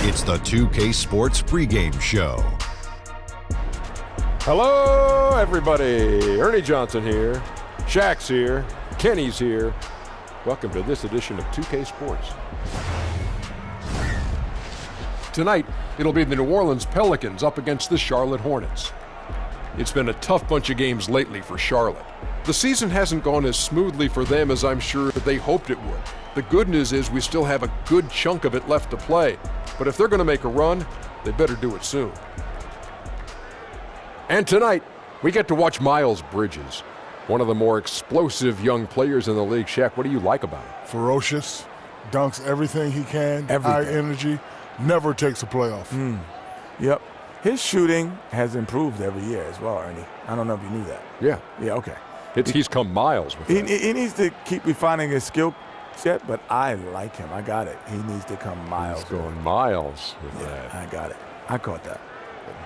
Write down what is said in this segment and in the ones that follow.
It's the 2K Sports pregame show. Hello, everybody. Ernie Johnson here. Shaq's here. Kenny's here. Welcome to this edition of 2K Sports. Tonight, it'll be the New Orleans Pelicans up against the Charlotte Hornets. It's been a tough bunch of games lately for Charlotte. The season hasn't gone as smoothly for them as I'm sure that they hoped it would. The good news is we still have a good chunk of it left to play. But if they're going to make a run, they better do it soon. And tonight, we get to watch Miles Bridges, one of the more explosive young players in the league. Shaq, what do you like about him? Ferocious, dunks everything he can, high energy, never takes a playoff. Yep. His shooting has improved every year as well, Ernie. I don't know if you knew that. Yeah. Yeah, okay. He's come miles with that. He needs to keep refining his skill set, but I like him. I got it. He needs to come miles. He's going miles with that. I got it. I caught that.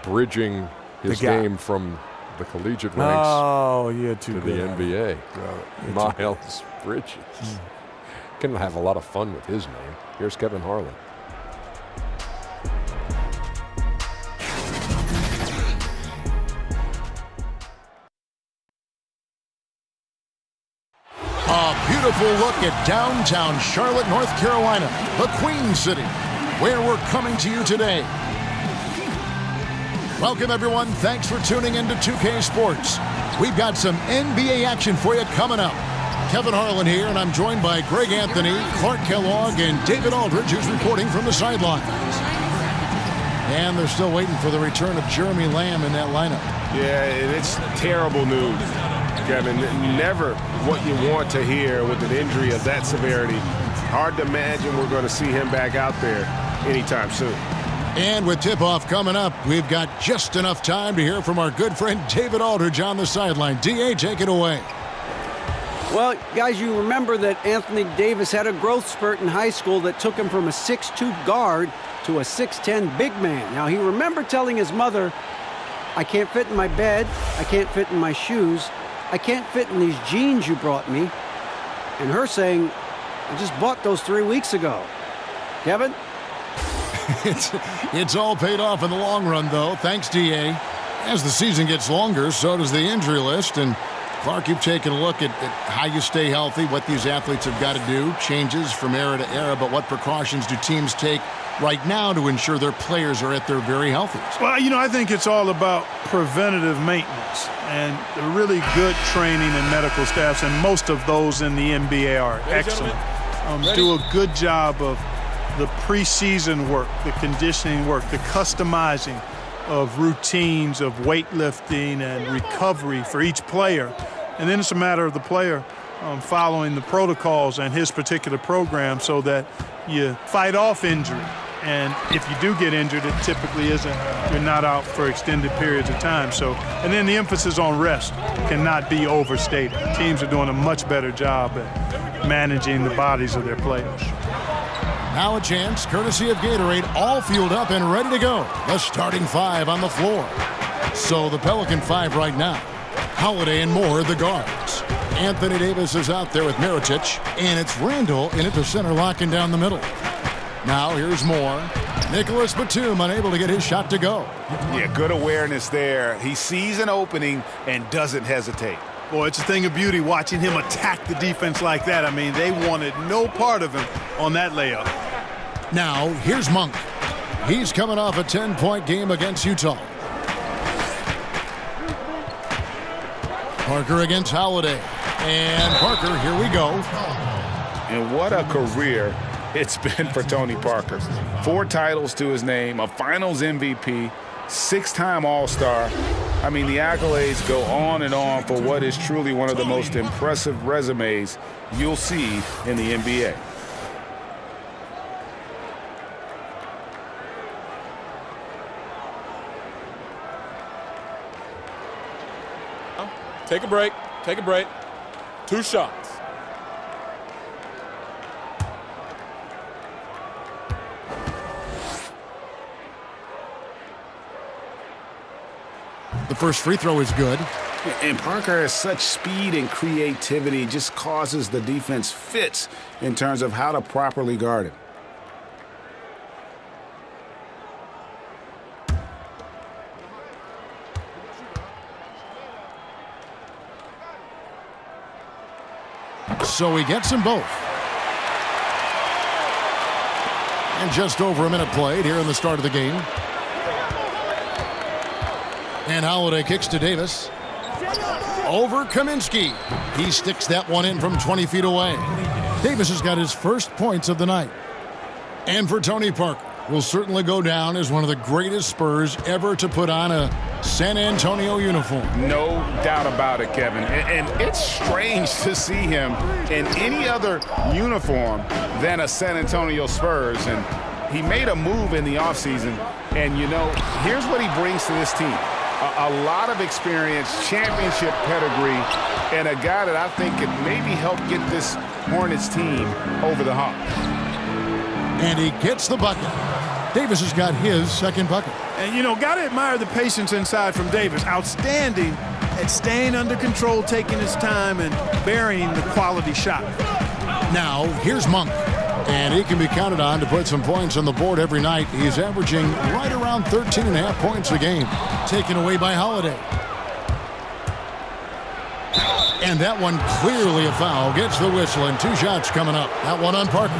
Bridging his game from the collegiate ranks to the NBA. Miles Bridges. Can have a lot of fun with his name. Here's Kevin Harlan. A beautiful look at downtown Charlotte, North Carolina, the Queen City, where we're coming to you today. Welcome, everyone. Thanks for tuning in to 2K Sports. We've got some NBA action for you coming up. Kevin Harlan here, and I'm joined by Greg Anthony, Clark Kellogg, and David Aldridge, who's reporting from the sideline. And they're still waiting for the return of Jeremy Lamb in that lineup. Yeah, it's terrible news, Kevin. Never what you want to hear with an injury of that severity. Hard to imagine we're going to see him back out there anytime soon. And with tip-off coming up, we've got just enough time to hear from our good friend David Aldridge on the sideline. D.A., take it away. Well, guys, you remember that Anthony Davis had a growth spurt in high school that took him from a 6'2 guard to a 6'10 big man. Now, he remembered telling his mother, I can't fit in my bed, I can't fit in my shoes, I can't fit in these jeans you brought me. And her saying, I just bought those 3 weeks ago. Kevin? It's all paid off in the long run, though. Thanks, D.A. As the season gets longer, so does the injury list. And, Clark, you've taken a look at how you stay healthy, what these athletes have got to do, changes from era to era, but what precautions do teams take right now to ensure their players are at their very healthiest? Well, I think it's all about preventative maintenance and really good training and medical staffs, and most of those in the NBA are excellent. Do a good job of the preseason work, the conditioning work, the customizing of routines of weightlifting and recovery for each player. And then it's a matter of the player following the protocols and his particular program so that you fight off injury. And if you do get injured, it typically isn't, you're not out for extended periods of time. So, and then the emphasis on rest cannot be overstated. Teams are doing a much better job at managing the bodies of their players. Now a chance, courtesy of Gatorade, all fueled up and ready to go. The starting five on the floor. So the Pelican five right now. Holiday and Moore, the guards. Anthony Davis is out there with Mirotic, and it's Randall in at the center, locking down the middle. Now here's Moore. Nicholas Batum unable to get his shot to go. Yeah, good awareness there. He sees an opening and doesn't hesitate. Boy, it's a thing of beauty watching him attack the defense like that. I mean, they wanted no part of him on that layup. Now, here's Monk. He's coming off a 10-point game against Utah. Parker against Holiday. And Parker, here we go. And what a career it's been for Tony Parker. 4 titles to his name, a Finals MVP, 6-time All-Star. I mean, the accolades go on and on for what is truly one of the most impressive resumes you'll see in the NBA. Take a break. Take a break. 2 shots. The first free throw is good. And Parker has such speed and creativity, just causes the defense fits in terms of how to properly guard him. So he gets them both. And just over a minute played here in the start of the game. And Holiday kicks to Davis. Over Kaminsky. He sticks that one in from 20 feet away. Davis has got his first points of the night. And for Tony Parker, will certainly go down as one of the greatest Spurs ever to put on a San Antonio uniform. No doubt about it, Kevin. And it's strange to see him in any other uniform than a San Antonio Spurs. And he made a move in the offseason. And, you know, here's what he brings to this team. A lot of experience, championship pedigree, and a guy that I think could maybe help get this Hornets team over the hump. And he gets the bucket. Davis has got his second bucket. And, you know, got to admire the patience inside from Davis. Outstanding at staying under control, taking his time, and burying the quality shot. Now, here's Monk. And he can be counted on to put some points on the board every night. He's averaging right around 13.5 points a game. Taken away by Holiday. And that one clearly a foul. Gets the whistle, and 2 shots coming up. That one on Parker.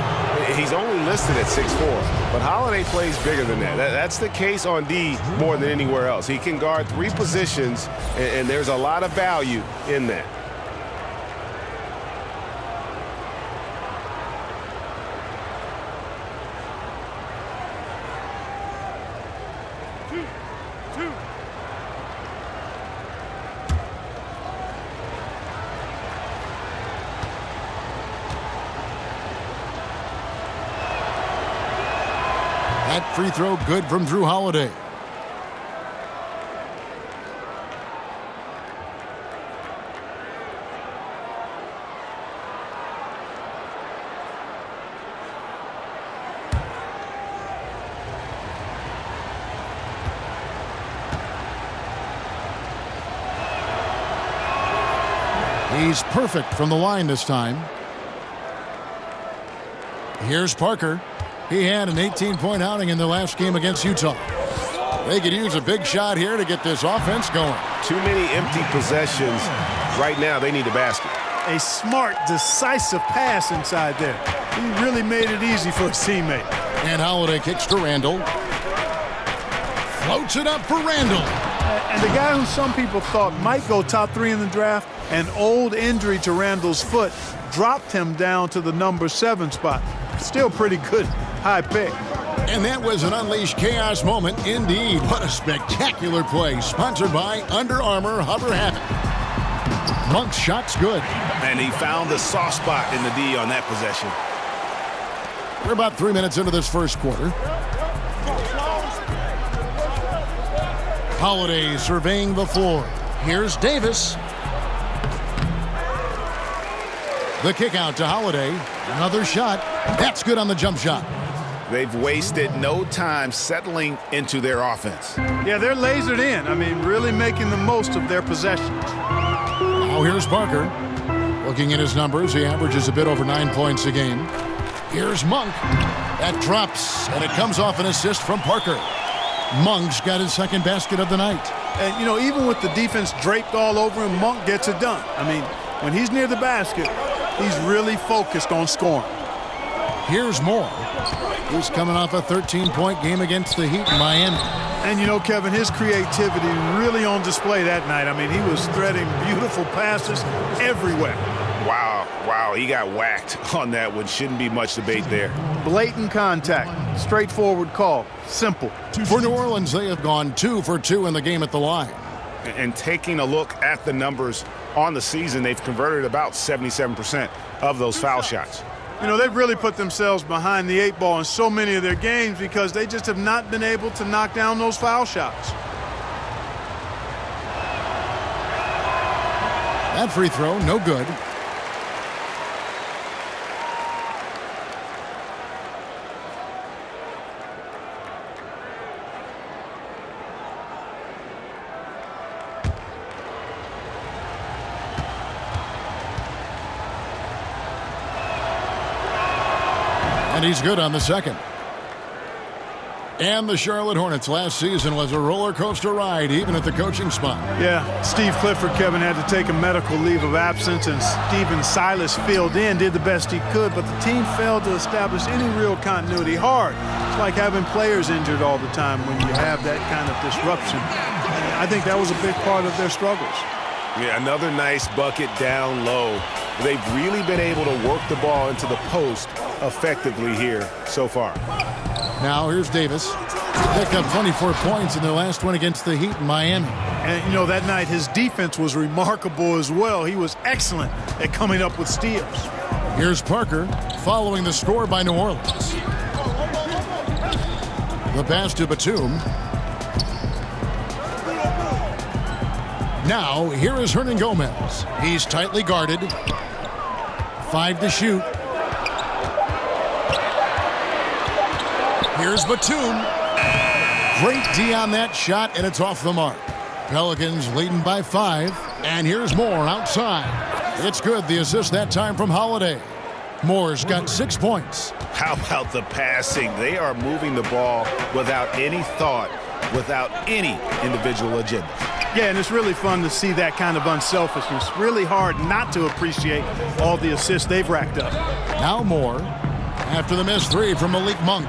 He's only listed at 6'4", but Holiday plays bigger than that. That's the case on D more than anywhere else. He can guard 3 positions, and there's a lot of value in that. That free throw good from Drew Holiday. He's perfect from the line this time. Here's Parker. He had an 18-point outing in the last game against Utah. They could use a big shot here to get this offense going. Too many empty possessions. Right now, they need a basket. A smart, decisive pass inside there. He really made it easy for his teammate. And Holiday kicks to Randall. Floats it up for Randall. And the guy who some people thought might go top 3 in the draft, an old injury to Randall's foot, dropped him down to the number 7 spot. Still pretty good. High pick. And that was an unleashed chaos moment indeed. What a spectacular play. Sponsored by Under Armour Hover Habit. Monk's shot's good. And he found the soft spot in the D on that possession. We're about 3 minutes into this first quarter. Holiday surveying the floor. Here's Davis. The kick out to Holiday. Another shot. That's good on the jump shot. They've wasted no time settling into their offense. Yeah, they're lasered in. I mean, really making the most of their possessions. Now here's Parker. Looking at his numbers, he averages a bit over 9 points a game. Here's Monk. That drops, and it comes off an assist from Parker. Monk's got his second basket of the night. And, you know, even with the defense draped all over him, Monk gets it done. I mean, when he's near the basket, he's really focused on scoring. Here's Moore. He's coming off a 13-point game against the Heat in Miami. And, you know, Kevin, his creativity really on display that night. I mean, he was threading beautiful passes everywhere. Wow, he got whacked on that one. Shouldn't be much debate there. Blatant contact. Straightforward call. Simple. For New Orleans, they have gone 2 for 2 in the game at the line. And taking a look at the numbers on the season, they've converted about 77% of those foul shots. You know, they've really put themselves behind the 8 ball in so many of their games because they just have not been able to knock down those foul shots. That free throw, no good. And he's good on the second. And the Charlotte Hornets last season was a roller coaster ride, even at the coaching spot. Yeah, Steve Clifford, Kevin, had to take a medical leave of absence, and Steven Silas filled in, did the best he could, but the team failed to establish any real continuity. Hard. It's like having players injured all the time when you have that kind of disruption. And I think that was a big part of their struggles. Yeah, another nice bucket down low. They've really been able to work the ball into the post effectively here so far. Now here's Davis. He picked up 24 points in their last one against the Heat in Miami. And, you know, that night his defense was remarkable as well. He was excellent at coming up with steals. Here's Parker following the score by New Orleans. The pass to Batum. Now, here is Hernan Gomez. He's tightly guarded. 5 to shoot. Here's Batum. Great D on that shot, and it's off the mark. Pelicans leading by 5. And here's Moore outside. It's good. The assist that time from Holiday. Moore's got 6 points. How about the passing? They are moving the ball without any thought, without any individual agenda. Yeah, and it's really fun to see that kind of unselfishness. Really hard not to appreciate all the assists they've racked up. Now Moore, after the missed 3 from Malik Monk.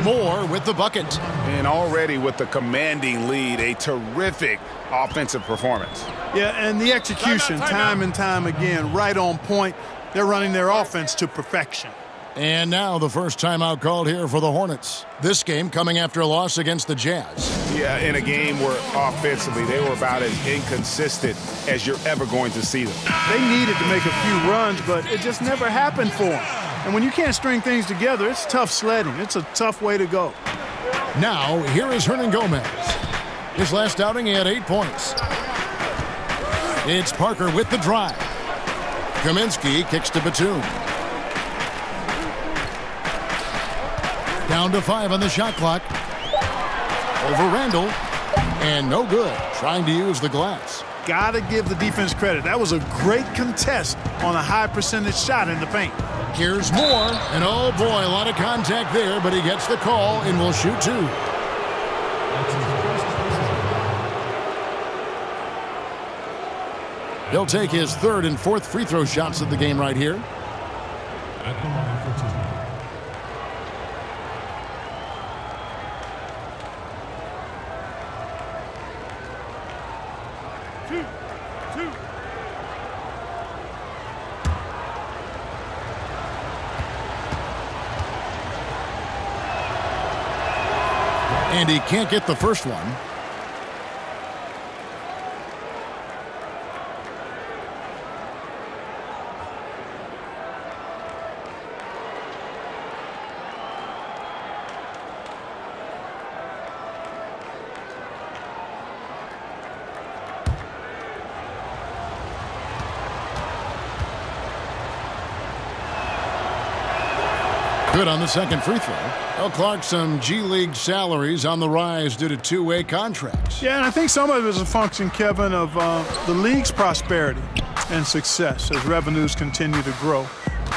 Moore with the bucket. And already with the commanding lead, a terrific offensive performance. Yeah, and the execution, time and time again, right on point. They're running their offense to perfection. And now the first timeout called here for the Hornets. This game coming after a loss against the Jazz. Yeah, in a game where offensively they were about as inconsistent as you're ever going to see them. They needed to make a few runs, but it just never happened for them. And when you can't string things together, it's tough sledding. It's a tough way to go. Now, here is Hernan Gomez. His last outing, he had 8 points. It's Parker with the drive. Kaminsky kicks to Batum. Down to 5 on the shot clock. Over Randall. And no good. Trying to use the glass. Gotta give the defense credit. That was a great contest on a high percentage shot in the paint. Here's Moore. And oh boy, a lot of contact there, but he gets the call and will shoot 2. He'll take his 3rd and 4th free throw shots of the game right here. And he can't get the first one. Good on the second free throw. Well, Clark, some G League salaries on the rise due to two-way contracts. Yeah, and I think some of it is a function, Kevin, of the league's prosperity and success as revenues continue to grow.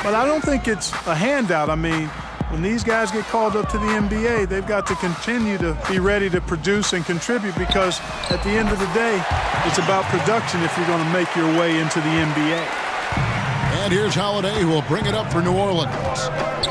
But I don't think it's a handout. I mean, when these guys get called up to the NBA, they've got to continue to be ready to produce and contribute because at the end of the day, it's about production if you're going to make your way into the NBA. And here's Holiday, who will bring it up for New Orleans.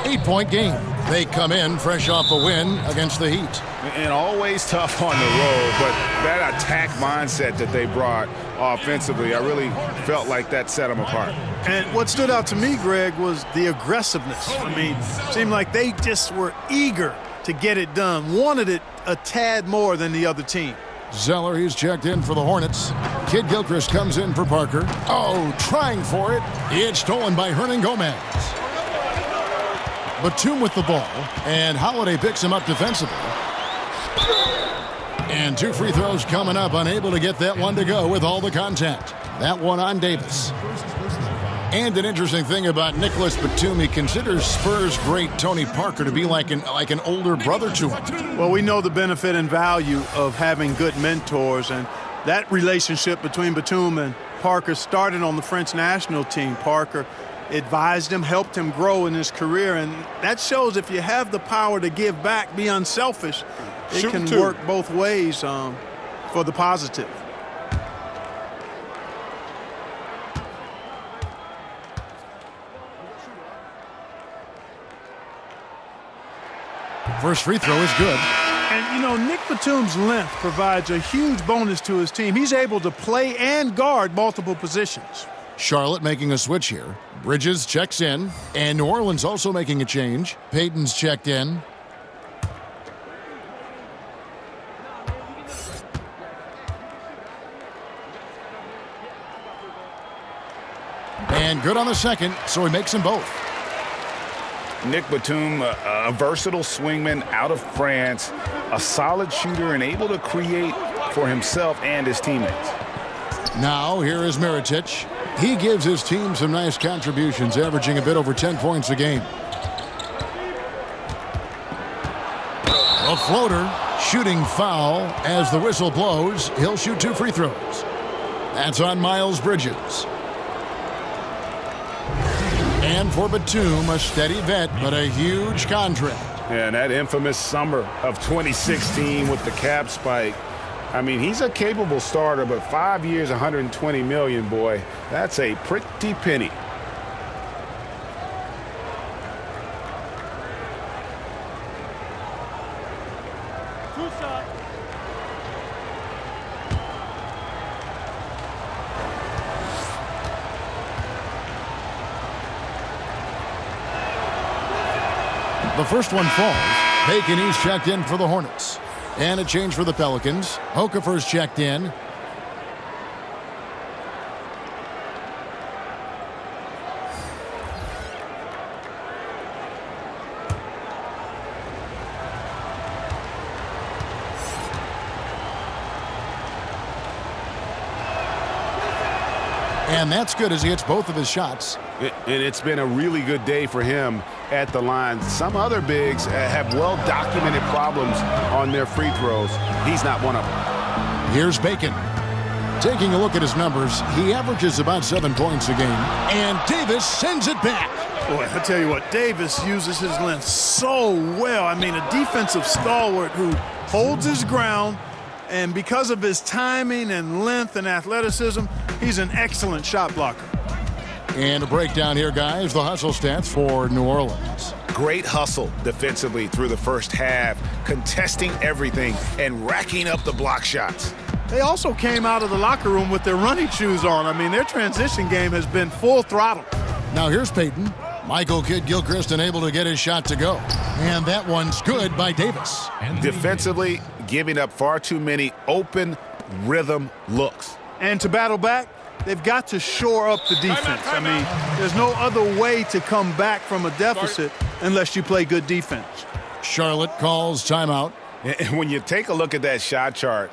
8-point game. They come in fresh off a win against the Heat. And always tough on the road, but that attack mindset that they brought offensively, I really felt like that set them apart. And what stood out to me, Greg, was the aggressiveness. I mean, it seemed like they just were eager to get it done, wanted it a tad more than the other team. Zeller, he's checked in for the Hornets. Kid Gilchrist comes in for Parker. Oh, trying for it. It's stolen by Hernan Gomez. Batum with the ball, and Holiday picks him up defensively. And 2 free throws coming up, unable to get that one to go with all the contact. That one on Davis. And an interesting thing about Nicholas Batum, he considers Spurs great Tony Parker to be like an older brother to him. Well, we know the benefit and value of having good mentors, and that relationship between Batum and Parker started on the French national team. Parker advised him, helped him grow in his career, and that shows if you have the power to give back, be unselfish, it can work both ways for the positive. First free throw is good. And, you know, Nick Batum's length provides a huge bonus to his team. He's able to play and guard multiple positions. Charlotte making a switch here. Bridges checks in, and New Orleans also making a change. Payton's checked in. And good on the second, so he makes them both. Nick Batum, a versatile swingman out of France, a solid shooter and able to create for himself and his teammates. Now here is Mirotic. He gives his team some nice contributions, averaging a bit over 10 points a game. A floater, shooting foul as the whistle blows. He'll shoot 2 free throws. That's on Miles Bridges. And for Batum, a steady vet, but a huge contract. Yeah, and that infamous summer of 2016 with the cap spike. I mean, he's a capable starter, but 5 years, $120 million, boy, that's a pretty penny. The first one falls. Bacon, he's checked in for the Hornets. And a change for the Pelicans. Okafor's checked in. And that's good as he hits both of his shots. And it's been a really good day for him at the line. Some other bigs have well-documented problems on their free throws. He's not one of them. Here's Bacon. Taking a look at his numbers, he averages about 7 points a game. And Davis sends it back. Boy, I tell you what, Davis uses his length so well. I mean, a defensive stalwart who holds his ground, and because of his timing and length and athleticism, he's an excellent shot blocker. And a breakdown here, guys. The hustle stats for New Orleans. Great hustle defensively through the first half, contesting everything and racking up the block shots. They also came out of the locker room with their running shoes on. I mean, their transition game has been full throttle. Now here's Payton. Michael Kidd-Gilchrist unable to get his shot to go. And that one's good by Davis. Defensively, giving up far too many open rhythm looks. And to battle back, they've got to shore up the defense. I mean, there's no other way to come back from a deficit unless you play good defense. Charlotte calls timeout. And when you take a look at that shot chart,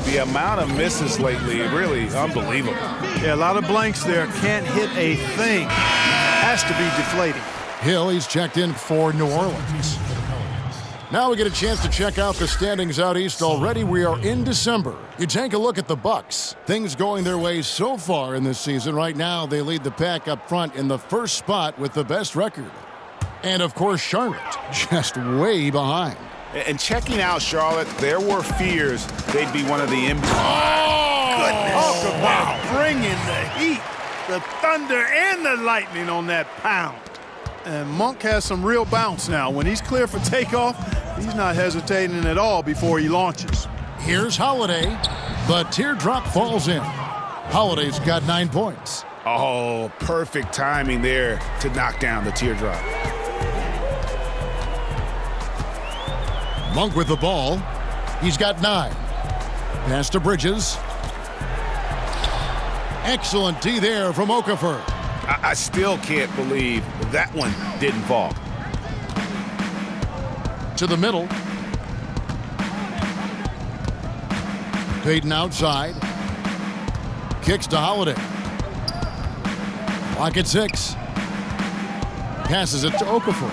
the amount of misses lately, really unbelievable. Yeah, a lot of blanks there. Can't hit a thing. Has to be deflating. Hill, he's checked in for New Orleans. Now we get a chance to check out the standings out east already. We are in December. You take a look at the Bucks. Things going their way so far in this season. Right now, they lead the pack up front in the first spot with the best record. And, of course, Charlotte just way behind. And checking out Charlotte, there were fears they'd be one of the MVP. Talk about bringing the heat, the thunder, and the lightning on that pound. And Monk has some real bounce now. When he's clear for takeoff, he's not hesitating at all before he launches. Here's Holiday. The teardrop falls in. Holiday's got 9 points. Oh, perfect timing there to knock down the teardrop. Monk with the ball. He's got 9. Pass to Bridges. Excellent D there from Okafor. I still can't believe that one didn't fall. To the middle. Payton outside. Kicks to Holiday. Clock at 6. Passes it to Okafor.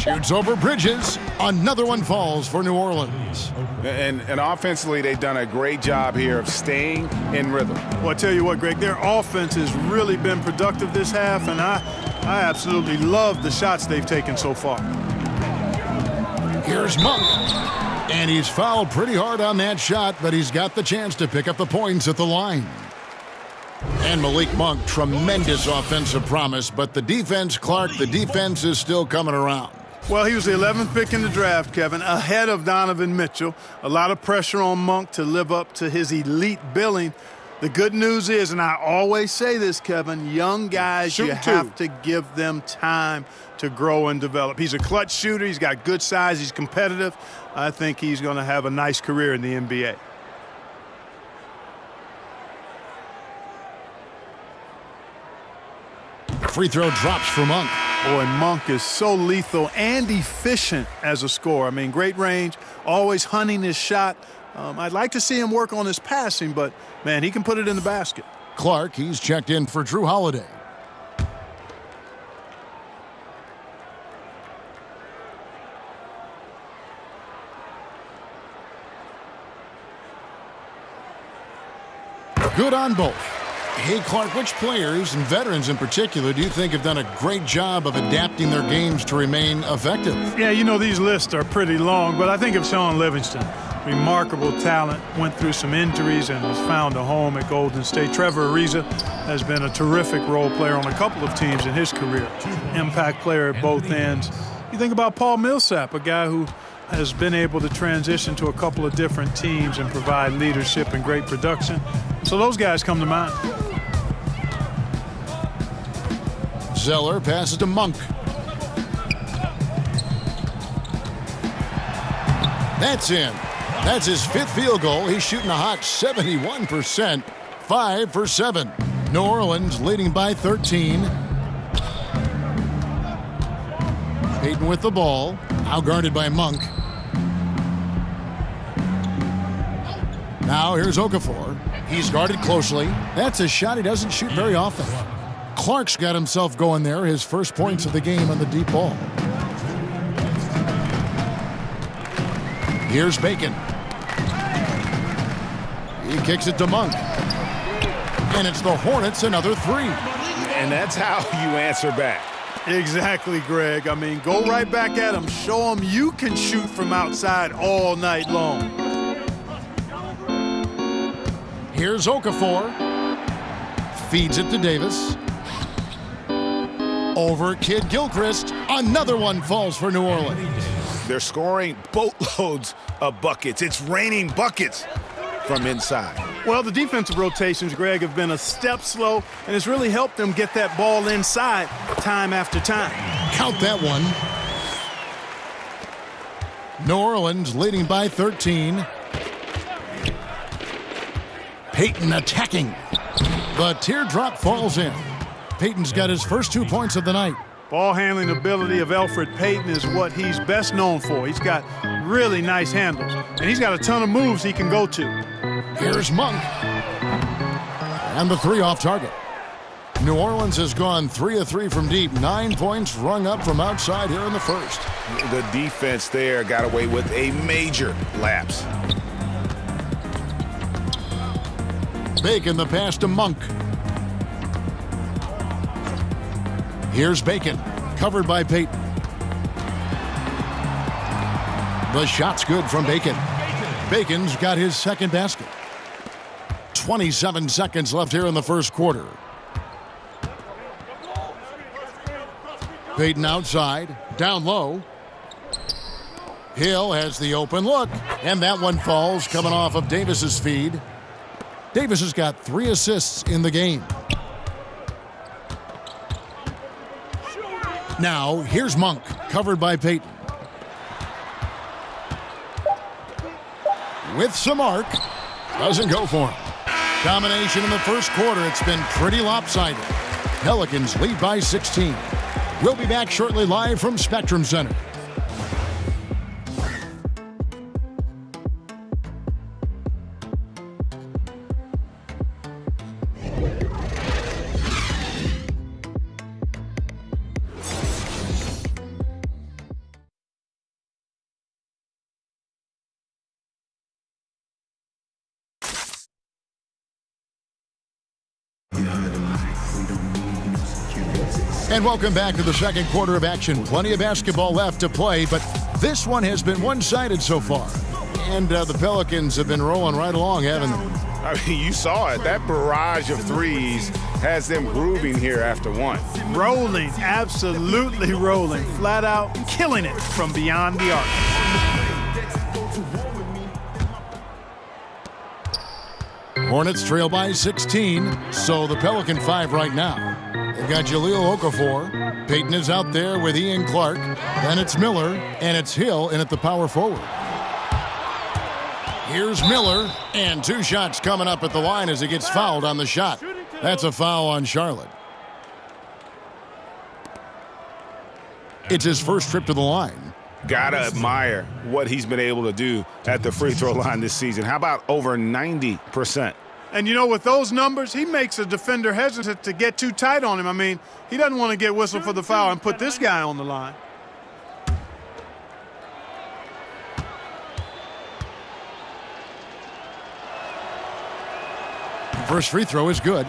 Shoots over Bridges. Another one falls for New Orleans. And offensively, they've done a great job here of staying in rhythm. Well, I tell you what, Greg, their offense has really been productive this half, and I absolutely love the shots they've taken so far. Here's Monk. And he's fouled pretty hard on that shot, but he's got the chance to pick up the points at the line. And Malik Monk, tremendous offensive promise, but the defense, Clark, the defense is still coming around. Well, he was the 11th pick in the draft, Kevin, ahead of Donovan Mitchell. A lot of pressure on Monk to live up to his elite billing. The good news is, and I always say this, Kevin, young guys, you have to give them time to grow and develop. He's a clutch shooter. He's got good size. He's competitive. I think he's going to have a nice career in the NBA. Free throw drops for Monk. Boy, Monk is so lethal and efficient as a scorer. I mean, great range, always hunting his shot. I'd like to see him work on his passing, but, man, he can put it in the basket. Clark, he's checked in for Drew Holiday. Good on both. Hey, Clark, which players, and veterans in particular, do you think have done a great job of adapting their games to remain effective? Yeah, you know, these lists are pretty long, but I think of Sean Livingston. Remarkable talent, went through some injuries and has found a home at Golden State. Trevor Ariza has been a terrific role player on a couple of teams in his career. Impact player at both ends. You think about Paul Millsap, a guy who has been able to transition to a couple of different teams and provide leadership and great production. So those guys come to mind. Zeller passes to Monk. That's in. That's his fifth field goal. He's shooting a hot 71%. 5 for 7. New Orleans leading by 13. Payton with the ball. Now guarded by Monk. Now here's Okafor. He's guarded closely. That's a shot he doesn't shoot very often. Clark's got himself going there. His first points of the game on the deep ball. Here's Bacon. He kicks it to Monk. And it's the Hornets, another 3. And that's how you answer back. Exactly, Greg. I mean, go right back at him. Show him you can shoot from outside all night long. Here's Okafor. Feeds it to Davis. Over Kid Gilchrist. Another one falls for New Orleans. They're scoring boatloads of buckets. It's raining buckets from inside. Well, the defensive rotations, Greg, have been a step slow, and it's really helped them get that ball inside time after time. Count that one. New Orleans leading by 13. Payton attacking. The teardrop falls in. Payton's got his first 2 points of the night. Ball handling ability of Elfrid Payton is what he's best known for. He's got really nice handles, and he's got a ton of moves he can go to. Here's Monk. And the 3 off target. New Orleans has gone 3 of 3 from deep. 9 points rung up from outside here in the first. The defense there got away with a major lapse. Bacon the pass to Monk. Here's Bacon, covered by Payton. The shot's good from Bacon. Bacon's got his second basket. 27 seconds left here in the first quarter. Payton outside, down low. Hill has the open look, and that one falls coming off of Davis's feed. Davis has got 3 assists in the game. Now, here's Monk, covered by Payton. With some arc, doesn't go for him. Domination in the first quarter. It's been pretty lopsided. Pelicans lead by 16. We'll be back shortly live from Spectrum Center. And welcome back to the second quarter of action. Plenty of basketball left to play, but this one has been one-sided so far. And the Pelicans have been rolling right along, haven't they? I mean, you saw it. That barrage of threes has them grooving here after one. Rolling, absolutely rolling. Flat out killing it from beyond the arc. Hornets trail by 16, so the Pelican 5 right now. They've got Jahlil Okafor. Payton is out there with Ian Clark. Then it's Miller, and it's Hill in at the power forward. Here's Miller, and 2 shots coming up at the line as he gets fouled on the shot. That's a foul on Charlotte. It's his first trip to the line. Gotta admire what he's been able to do at the free throw line this season. How about over 90%? And, you know, with those numbers, he makes a defender hesitant to get too tight on him. I mean, he doesn't want to get whistled for the foul and put this guy on the line. First free throw is good.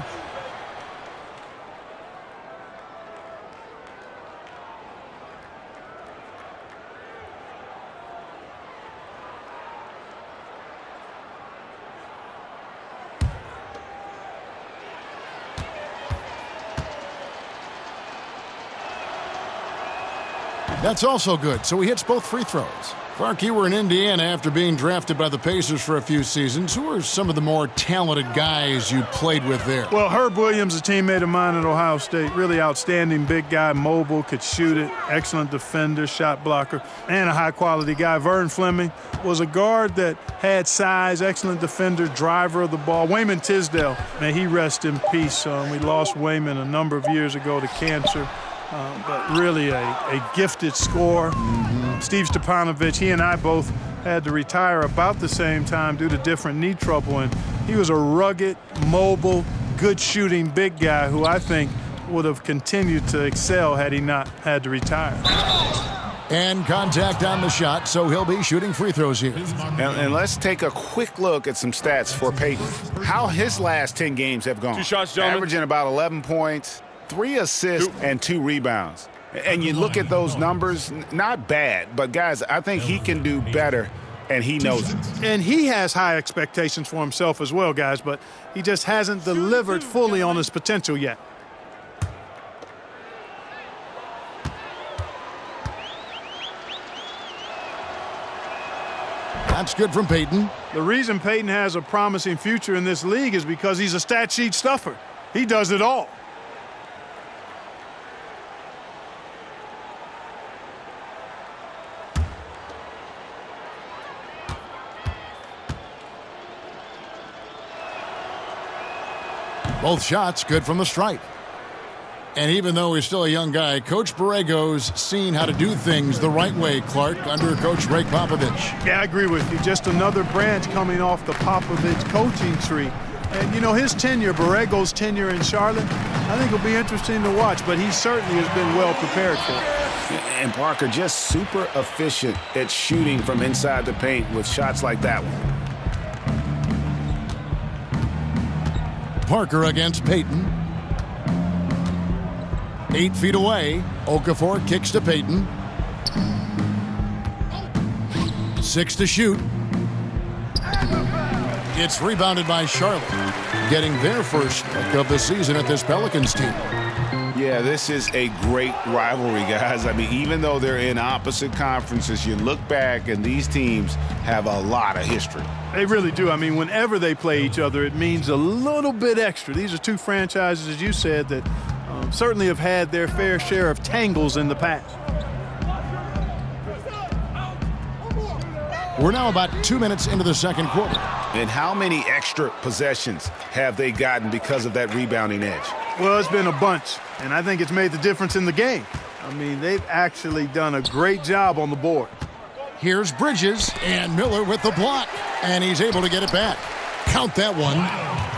That's also good, so he hits both free throws. Clark, you were in Indiana after being drafted by the Pacers for a few seasons. Who are some of the more talented guys you played with there? Well, Herb Williams, a teammate of mine at Ohio State, really outstanding big guy, mobile, could shoot it, excellent defender, shot blocker, and a high-quality guy. Vern Fleming was a guard that had size, excellent defender, driver of the ball. Wayman Tisdale, may he rest in peace. We lost Wayman a number of years ago to cancer. But really a gifted scorer. Steve Stepanovich, he and I both had to retire about the same time due to different knee trouble. And he was a rugged, mobile, good shooting big guy who I think would have continued to excel had he not had to retire. And contact on the shot, so he'll be shooting free throws here. And let's take a quick look at some stats for Payton. How his last 10 games have gone. 2 shots, gentlemen. Averaging about 11 points. 3 assists and 2 rebounds. And you look at those numbers, not bad, but guys, I think he can do better, and he knows it. And he has high expectations for himself as well, guys, but he just hasn't delivered fully on his potential yet. That's good from Payton. The reason Payton has a promising future in this league is because he's a stat sheet stuffer. He does it all. Both shots good from the stripe. And even though he's still a young guy, Coach Borrego's seen how to do things the right way, Clark, under Coach Ray Popovich. Yeah, I agree with you. Just another branch coming off the Popovich coaching tree. And, you know, his tenure, Borrego's tenure in Charlotte, I think will be interesting to watch, but he certainly has been well prepared for it. And Parker just super efficient at shooting from inside the paint with shots like that one. Parker against Payton. 8 feet away. Okafor kicks to Payton. 6 to shoot. It's rebounded by Charlotte, getting their first look of the season at this Pelicans team. Yeah, this is a great rivalry, guys. I mean, even though they're in opposite conferences, you look back and these teams have a lot of history. They really do. I mean, whenever they play each other, it means a little bit extra. These are two franchises, as you said, that certainly have had their fair share of tangles in the past. We're now about 2 minutes into the second quarter. And how many extra possessions have they gotten because of that rebounding edge? Well, it's been a bunch, and I think it's made the difference in the game. I mean, they've actually done a great job on the board. Here's Bridges, and Miller with the block, and he's able to get it back. Count that one.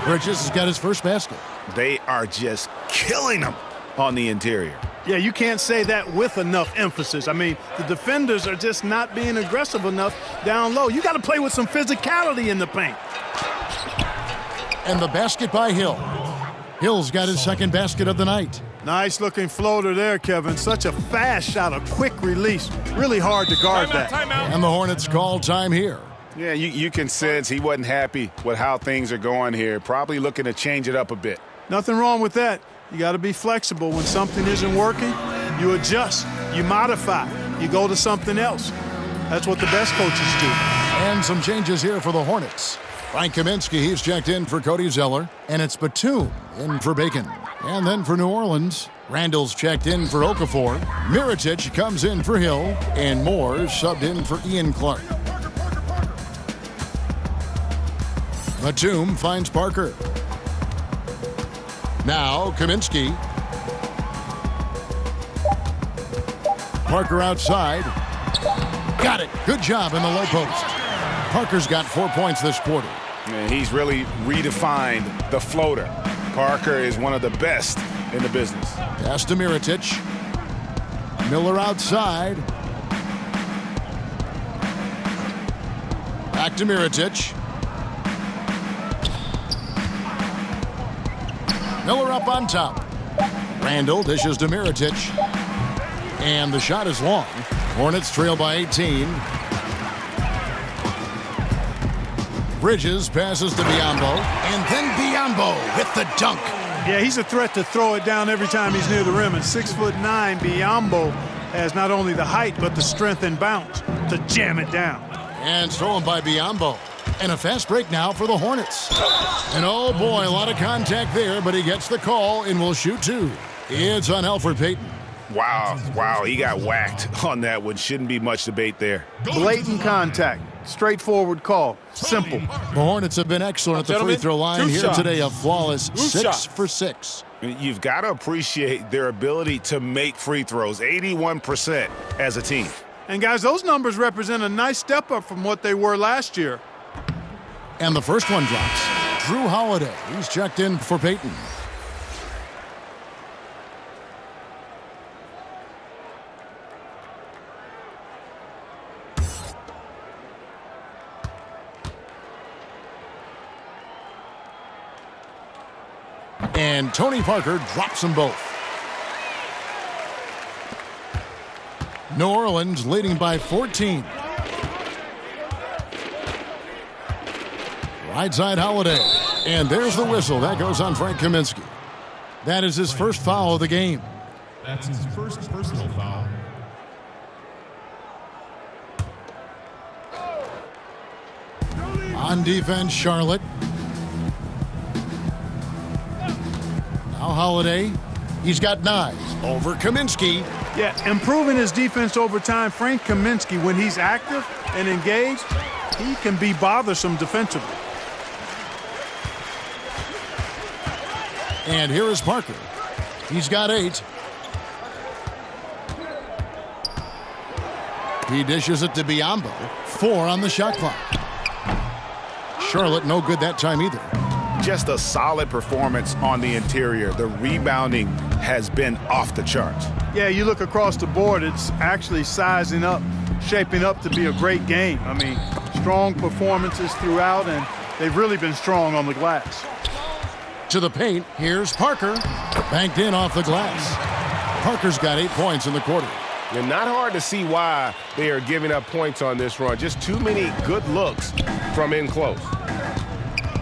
Bridges has got his first basket. They are just killing them on the interior. Yeah, you can't say that with enough emphasis. I mean, the defenders are just not being aggressive enough down low. You got to play with some physicality in the paint. And the basket by Hill. Hill's got his second basket of the night. Nice looking floater there, Kevin. Such a fast shot, a quick release. Really hard to guard that. And the Hornets call time here. Yeah, you can sense he wasn't happy with how things are going here. Probably looking to change it up a bit. Nothing wrong with that. You got to be flexible. When something isn't working, you adjust, you modify, you go to something else. That's what the best coaches do. And some changes here for the Hornets. Frank Kaminsky, he's checked in for Cody Zeller. And it's Batum in for Bacon. And then for New Orleans, Randall's checked in for Okafor. Mirotic comes in for Hill. And Moore subbed in for Ian Clark. Batum finds Parker. Now Kaminsky. Parker outside. Got it. Good job in the low post. Parker's got 4 points this quarter. And he's really redefined the floater. Parker is one of the best in the business. Pass to Mirotic. Miller outside. Back to Mirotic. Miller up on top. Randall dishes to Mirotic. And the shot is long. Hornets trail by 18. Bridges passes to Biyombo. And then Biyombo with the dunk. Yeah, he's a threat to throw it down every time he's near the rim. And 6'9", Biyombo has not only the height but the strength and bounce to jam it down. And stolen by Biyombo. And a fast break now for the Hornets. And oh boy, a lot of contact there, but he gets the call and will shoot two. It's on Elfrid Payton. Wow, he got whacked on that one. Shouldn't be much debate there. Blatant contact. Straightforward call. Simple. The Hornets have been excellent at the free throw line here today. A flawless 6 for 6. You've got to appreciate their ability to make free throws. 81% as a team. And guys, those numbers represent a nice step up from what they were last year. And the first one drops. Drew Holiday. He's checked in for Payton. And Tony Parker drops them both. New Orleans leading by 14. Right side Holiday. And there's the whistle. That goes on Frank Kaminsky. That is his first foul of the game. That's his first personal foul. On defense, Charlotte. Now Holiday. He's got knives over Kaminsky. Yeah, improving his defense over time. Frank Kaminsky, when he's active and engaged, he can be bothersome defensively. And here is Parker. He's got 8. He dishes it to Biyombo. 4 on the shot clock. Charlotte no good that time either. Just a solid performance on the interior. The rebounding has been off the charts. Yeah, you look across the board, it's actually sizing up, shaping up to be a great game. I mean, strong performances throughout, and they've really been strong on the glass. To the paint, here's Parker. Banked in off the glass. Parker's got 8 points in the quarter. And not hard to see why they are giving up points on this run. Just too many good looks from in close.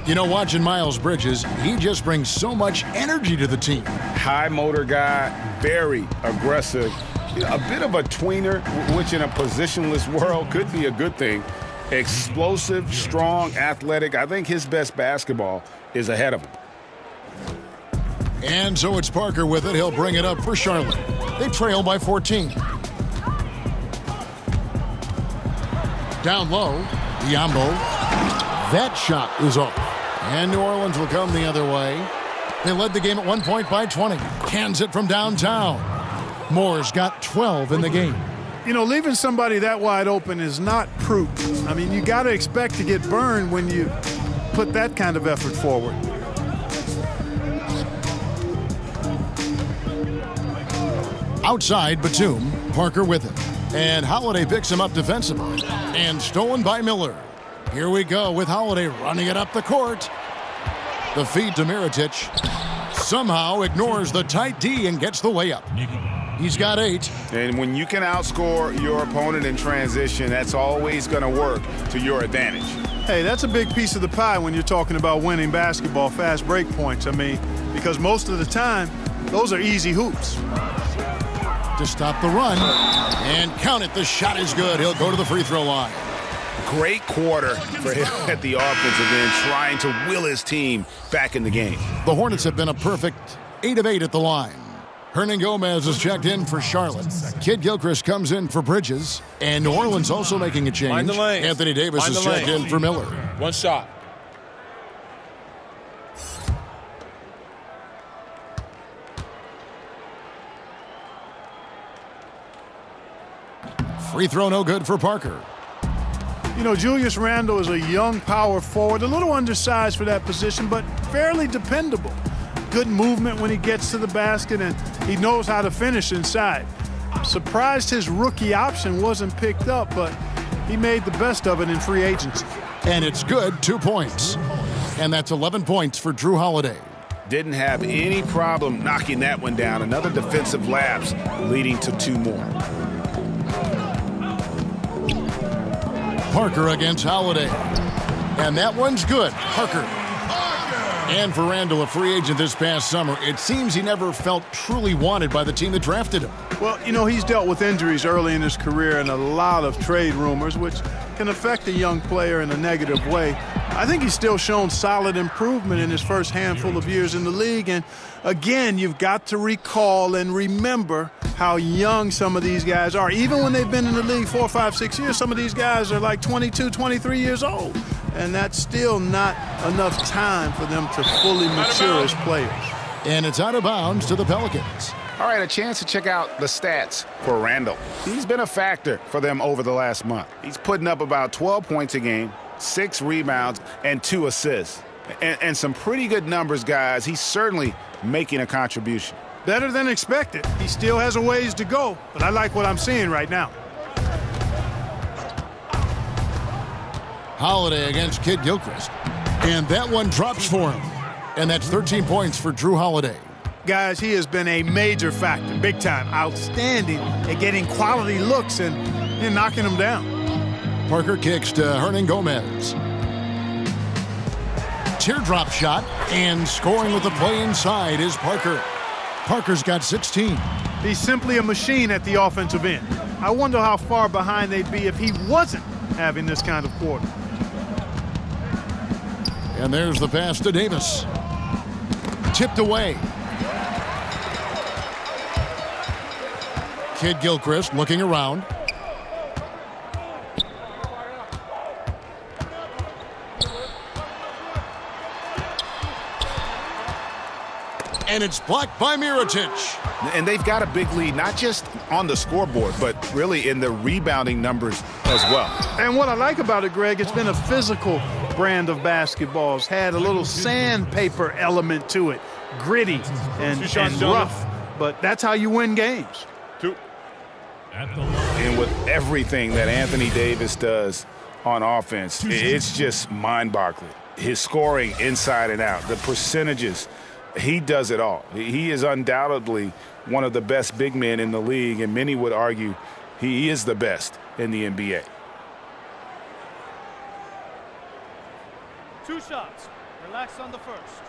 You know, watching Miles Bridges, he just brings so much energy to the team. High motor guy, very aggressive. A bit of a tweener, which in a positionless world could be a good thing. Explosive, strong, athletic. I think his best basketball is ahead of him. And so it's Parker with it. He'll bring it up for Charlotte. They trail by 14. Down low, Biyombo. That shot is off. And New Orleans will come the other way. They led the game at 1 point by 20. Cans it from downtown. Moore's got 12 in the game. You know, leaving somebody that wide open is not prudent. I mean, you got to expect to get burned when you put that kind of effort forward. Outside, Batum, Parker with it. And Holiday picks him up defensively. And stolen by Miller. Here we go with Holiday running it up the court. The feed to Mirotic. somehow ignores the tight D and gets the layup. He's got 8. And when you can outscore your opponent in transition, that's always going to work to your advantage. Hey, that's a big piece of the pie when you're talking about winning basketball, fast break points. I mean, because most of the time, those are easy hoops. To stop the run, and count it, the shot is good. He'll go to the free throw line. Great quarter for him at the offensive end, trying to will his team back in the game. The Hornets have been a perfect 8 of 8 at the line. Hernangomez is checked in for Charlotte. Kid Gilchrist comes in for Bridges. And New Orleans also making a change. Anthony Davis is checked in for Miller. One shot. Free throw no good for Parker. You know, Julius Randle is a young power forward, a little undersized for that position, but fairly dependable. Good movement when he gets to the basket, and he knows how to finish inside. I'm surprised his rookie option wasn't picked up, but he made the best of it in free agency. And it's good, 2 points. And that's 11 points for Drew Holiday. Didn't have any problem knocking that one down. Another defensive lapse leading to 2 more. Parker against Holiday. And that one's good. Parker. And for Randle, a free agent this past summer, it seems he never felt truly wanted by the team that drafted him. Well, you know, he's dealt with injuries early in his career and a lot of trade rumors, which can affect a young player in a negative way. I think he's still shown solid improvement in his first handful of years in the league. And again, you've got to recall and remember how young some of these guys are. Even when they've been in the league 4, 5, 6 years, some of these guys are like 22, 23 years old. And that's still not enough time for them to fully mature as players. And it's out of bounds to the Pelicans. All right, a chance to check out the stats for Randle. He's been a factor for them over the last month. He's putting up about 12 points a game, 6 rebounds, and 2 assists. And some pretty good numbers, guys. He's certainly making a contribution. Better than expected. He still has a ways to go, but I like what I'm seeing right now. Holiday against Kid Gilchrist. And that one drops for him. And that's 13 points for Drew Holiday. Guys, he has been a major factor, big time, outstanding at getting quality looks and knocking them down. Parker kicks to Hernangomez. Teardrop shot, and scoring with the play inside is Parker. Parker's got 16. He's simply a machine at the offensive end. I wonder how far behind they'd be if he wasn't having this kind of quarter. And there's the pass to Davis. Tipped away. Kid Gilchrist looking around. And it's blocked by Mirotic. And they've got a big lead, not just on the scoreboard, but really in the rebounding numbers as well. And what I like about it, Greg, it's been a physical brand of basketball. It's had a little sandpaper element to it, gritty and rough. But that's how you win games. And with everything that Anthony Davis does on offense, it's just mind-boggling. His scoring inside and out, the percentages, he does it all. He is undoubtedly one of the best big men in the league, and many would argue he is the best in the NBA. 2 shots. Relax on the first.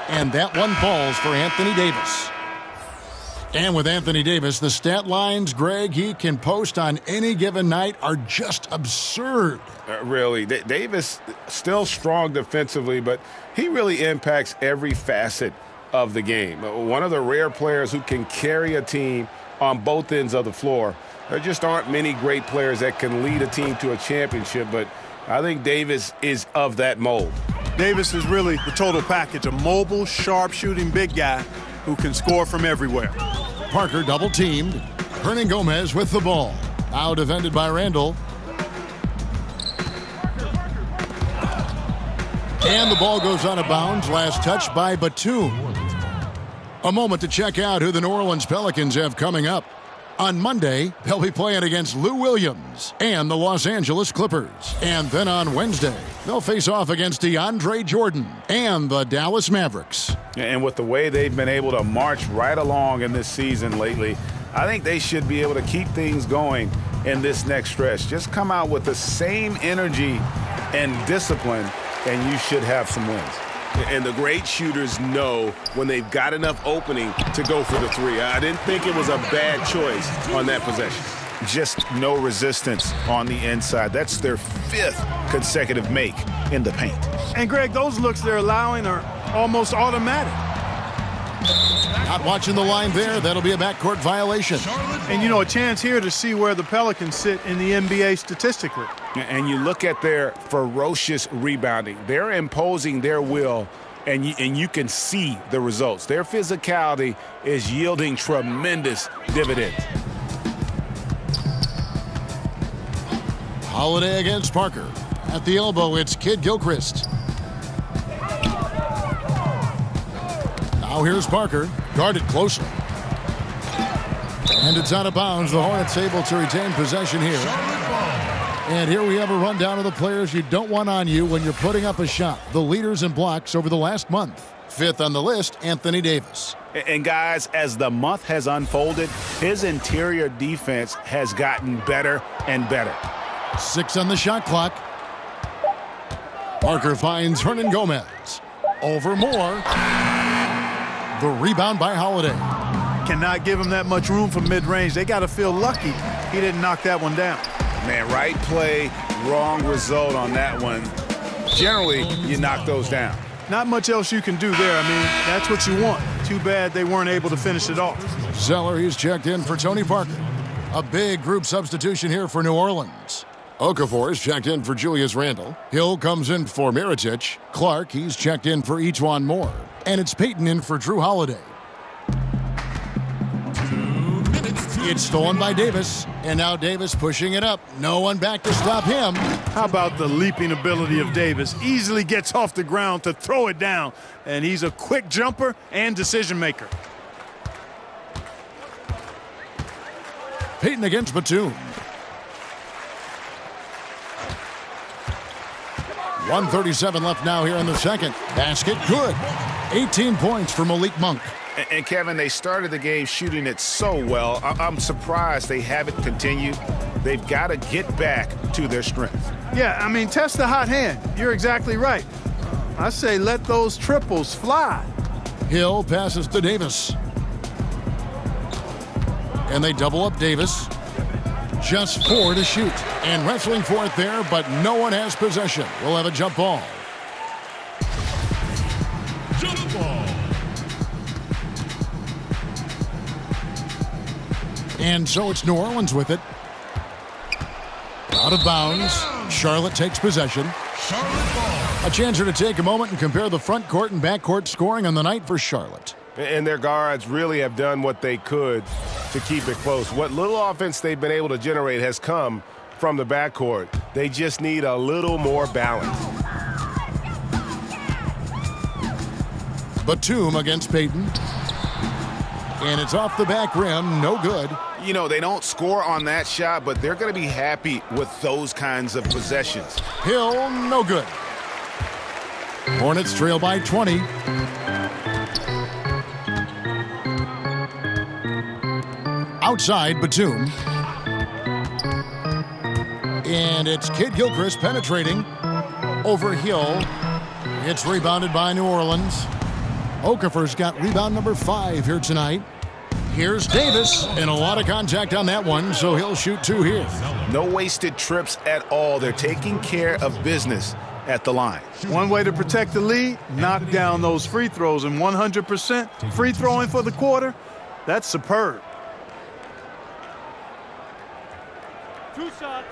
And that one falls for Anthony Davis. And with Anthony Davis, the stat lines, Greg, he can post on any given night are just absurd. Really, Davis still strong defensively, but he really impacts every facet of the game. One of the rare players who can carry a team on both ends of the floor. There just aren't many great players that can lead a team to a championship, but I think Davis is of that mold. Davis is really the total package, a mobile, sharp-shooting big guy who can score from everywhere. Parker double-teamed. Hernangomez with the ball. Now defended by Randle. And the ball goes out of bounds. Last touch by Batum. A moment to check out who the New Orleans Pelicans have coming up. On Monday, they'll be playing against Lou Williams and the Los Angeles Clippers. And then on Wednesday, they'll face off against DeAndre Jordan and the Dallas Mavericks. And with the way they've been able to march right along in this season lately, I think they should be able to keep things going in this next stretch. Just come out with the same energy and discipline, and you should have some wins. And the great shooters know when they've got enough opening to go for the three. I didn't think it was a bad choice on that possession. Just no resistance on the inside. That's their 5th consecutive make in the paint. And, Greg, those looks they're allowing are almost automatic. Not watching the line there. That'll be a backcourt violation. And, you know, a chance here to see where the Pelicans sit in the NBA statistically. And you look at their ferocious rebounding. They're imposing their will, and you can see the results. Their physicality is yielding tremendous dividends. Holiday against Parker. At the elbow, it's Kid Gilchrist. Now here's Parker, guarded closely. And it's out of bounds. The Hornets able to retain possession here. And here we have a rundown of the players you don't want on you when you're putting up a shot. The leaders in blocks over the last month. 5th on the list, Anthony Davis. And guys, as the month has unfolded, his interior defense has gotten better and better. 6 on the shot clock. Parker finds Hernan Gomez. Over Moore. The rebound by Holiday. Cannot give him that much room for mid-range. They got to feel lucky he didn't knock that one down. Man, right play, wrong result on that one. Generally, you knock those down. Not much else you can do there. I mean, that's what you want. Too bad they weren't able to finish it off. Zeller, he's checked in for Tony Parker. A big group substitution here for New Orleans. Okafor is checked in for Julius Randle. Hill comes in for Mirotic. Clark, he's checked in for Ejuan Moore. And it's Payton in for Drew Holiday. It's stolen by Davis. And now Davis pushing it up. No one back to stop him. How about the leaping ability of Davis? Easily gets off the ground to throw it down. And he's a quick jumper and decision maker. Payton against Batum. 1:37 left now here in the second. Basket good. 18 points for Malik Monk. And Kevin, they started the game shooting it so well. I'm surprised they haven't continued. They've got to get back to their strength. Yeah, I mean, test the hot hand. You're exactly right. I say let those triples fly. Hill passes to Davis. And they double up Davis. Just 4 to shoot. And wrestling for it there, but no one has possession. We'll have a jump ball. Jump ball. And so it's New Orleans with it. Out of bounds. Charlotte takes possession. Charlotte ball. A chance here to take a moment and compare the front court and back court scoring on the night for Charlotte. And their guards really have done what they could to keep it close. What little offense they've been able to generate has come from the backcourt. They just need a little more balance. Batum against Payton. And it's off the back rim, no good. You know, they don't score on that shot, but they're going to be happy with those kinds of possessions. Hill, no good. Hornets trail by 20. Outside, Batum. And it's Kid Gilchrist penetrating over Hill. It's rebounded by New Orleans. Okafor's got rebound number 5 here tonight. Here's Davis, and a lot of contact on that one, so he'll shoot 2 here. No wasted trips at all. They're taking care of business at the line. One way to protect the lead, knock down those free throws, and 100% free throwing for the quarter, that's superb. 2 shots.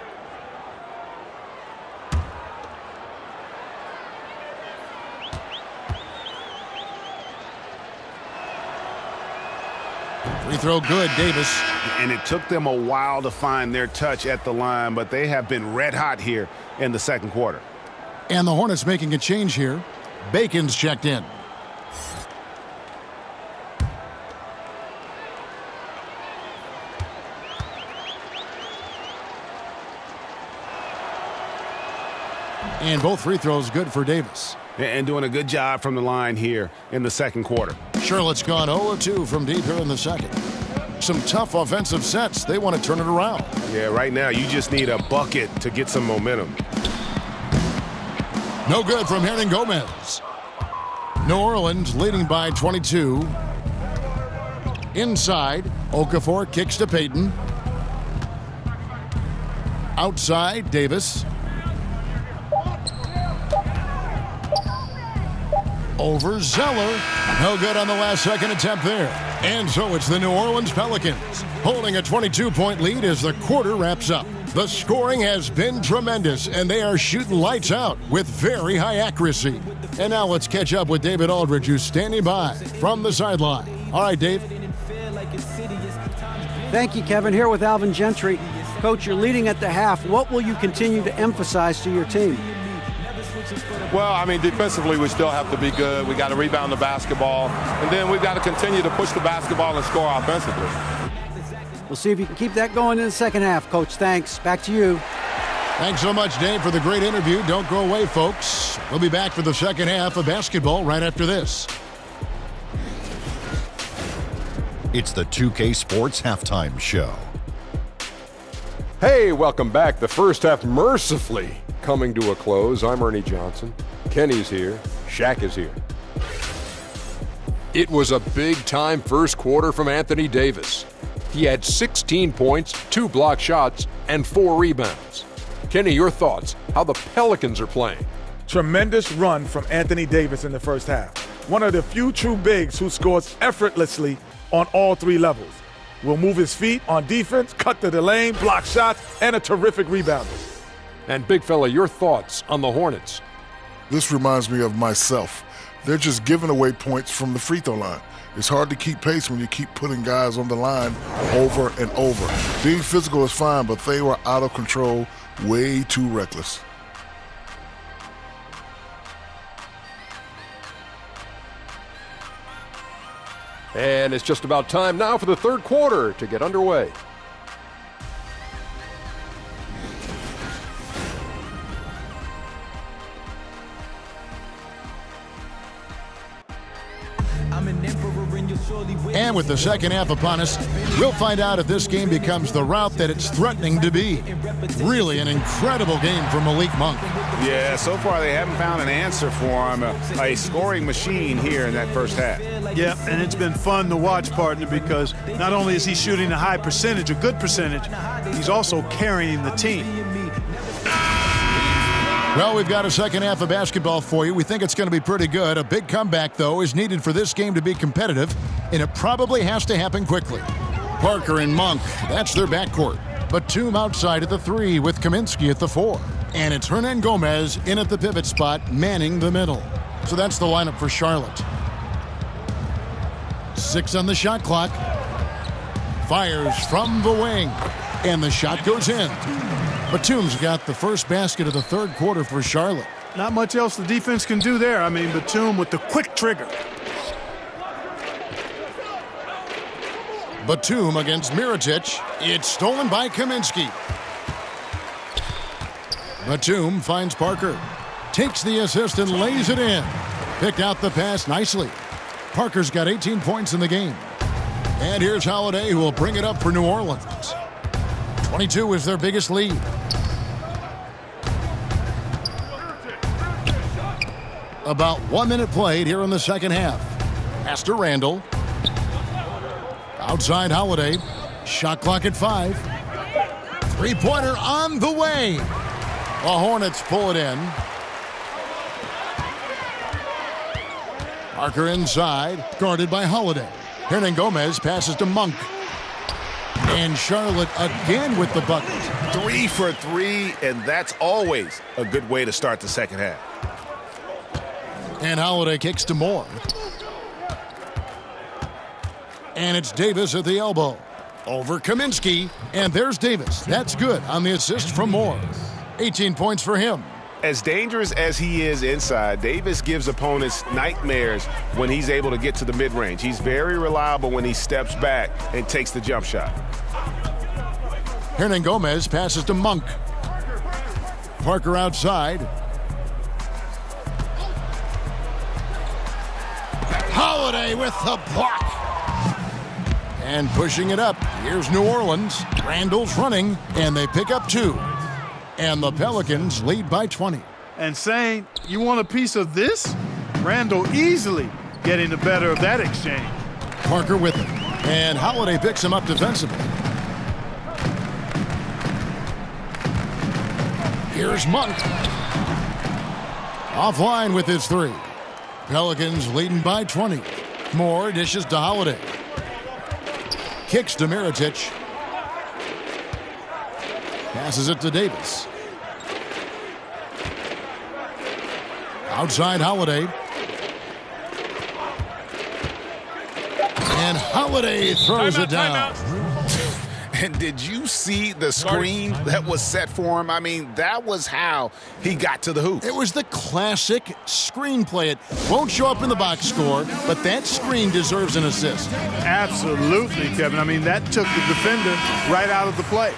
Free throw good, Davis. And it took them a while to find their touch at the line, but they have been red hot here in the second quarter. And the Hornets making a change here. Bacon's checked in. And both free throws good for Davis. And doing a good job from the line here in the second quarter. Charlotte's gone 0 of 2 from deep here in the second. Some tough offensive sets. They want to turn it around. Yeah, right now you just need a bucket to get some momentum. No good from Hernangomez. New Orleans leading by 22. Inside, Okafor kicks to Payton. Outside, Davis. Over Zeller. No good on the last second attempt there. And so it's the New Orleans Pelicans holding a 22-point lead as the quarter wraps up. The scoring has been tremendous, and they are shooting lights out with very high accuracy. And now let's catch up with David Aldridge, who's standing by from the sideline. All right, Dave. Thank you, Kevin. Here with Alvin Gentry. Coach, you're leading at the half. What will you continue to emphasize to your team? Well, I mean, defensively, we still have to be good. We got to rebound the basketball, and then we've got to continue to push the basketball and score offensively. We'll see if you can keep that going in the second half, Coach. Thanks. Back to you. Thanks so much, Dave, for the great interview. Don't go away, folks. We'll be back for the second half of basketball right after this. It's the 2K Sports Halftime Show. Hey, welcome back. The first half mercifully coming to a close. I'm Ernie Johnson. Kenny's here. Shaq is here. It was a big-time first quarter from Anthony Davis. He had 16 points, 2 block shots, and 4 rebounds. Kenny, your thoughts, how the Pelicans are playing? Tremendous run from Anthony Davis in the first half. One of the few true bigs who scores effortlessly on all 3 levels. Will move his feet on defense, cut to the lane, block shots, and a terrific rebounder. And big fella, your thoughts on the Hornets? This reminds me of myself. They're just giving away points from the free throw line. It's hard to keep pace when you keep putting guys on the line over and over. Being physical is fine, but they were out of control, way too reckless. And it's just about time now for the third quarter to get underway. And with the second half upon us, we'll find out if this game becomes the route that it's threatening to be. Really an incredible game for Malik Monk. Yeah, so far they haven't found an answer for him. A scoring machine here in that first half. Yeah, and it's been fun to watch, partner, because not only is he shooting a high percentage, a good percentage, he's also carrying the team. Well, we've got a second half of basketball for you. We think it's going to be pretty good. A big comeback, though, is needed for this game to be competitive, and it probably has to happen quickly. Parker and Monk, that's their backcourt. Batum outside at the 3 with Kaminsky at the 4. And it's Hernangomez in at the pivot spot, manning the middle. So that's the lineup for Charlotte. 6 on the shot clock. Fires from the wing, and the shot goes in. Batum's got the first basket of the third quarter for Charlotte. Not much else the defense can do there. I mean, Batum with the quick trigger. Batum against Mirotic. It's stolen by Kaminsky. Batum finds Parker. Takes the assist and lays it in. Picked out the pass nicely. Parker's got 18 points in the game. And here's Holiday, who will bring it up for New Orleans. 22 is their biggest lead. About 1 minute played here in the second half. Pass to Randall. Outside Holiday. Shot clock at 5. Three-pointer on the way. The Hornets pull it in. Parker inside, guarded by Holiday. Hernangomez passes to Monk. And Charlotte again with the bucket. 3 for 3, and that's always a good way to start the second half. And Holiday kicks to Moore. And it's Davis at the elbow. Over Kaminsky, and there's Davis. That's good on the assist from Moore. 18 points for him. As dangerous as he is inside, Davis gives opponents nightmares when he's able to get to the mid-range. He's very reliable when he steps back and takes the jump shot. Hernangomez passes to Monk. Parker outside. Holiday with the block. And pushing it up, here's New Orleans. Randall's running, and they pick up 2. And the Pelicans lead by 20. And saying, you want a piece of this? Randall easily getting the better of that exchange. Parker with it. And Holiday picks him up defensively. Here's Monk. Offline with his 3. Pelicans leading by 20. Moore dishes to Holiday. Kicks to Mirotic. Passes it to Davis. Outside Holiday. And Holiday throws it down. And did you see the screen that was set for him? I mean, that was how he got to the hoop. It was the classic screenplay. It won't show up in the box score, but that screen deserves an assist. Absolutely, Kevin. I mean, that took the defender right out of the play.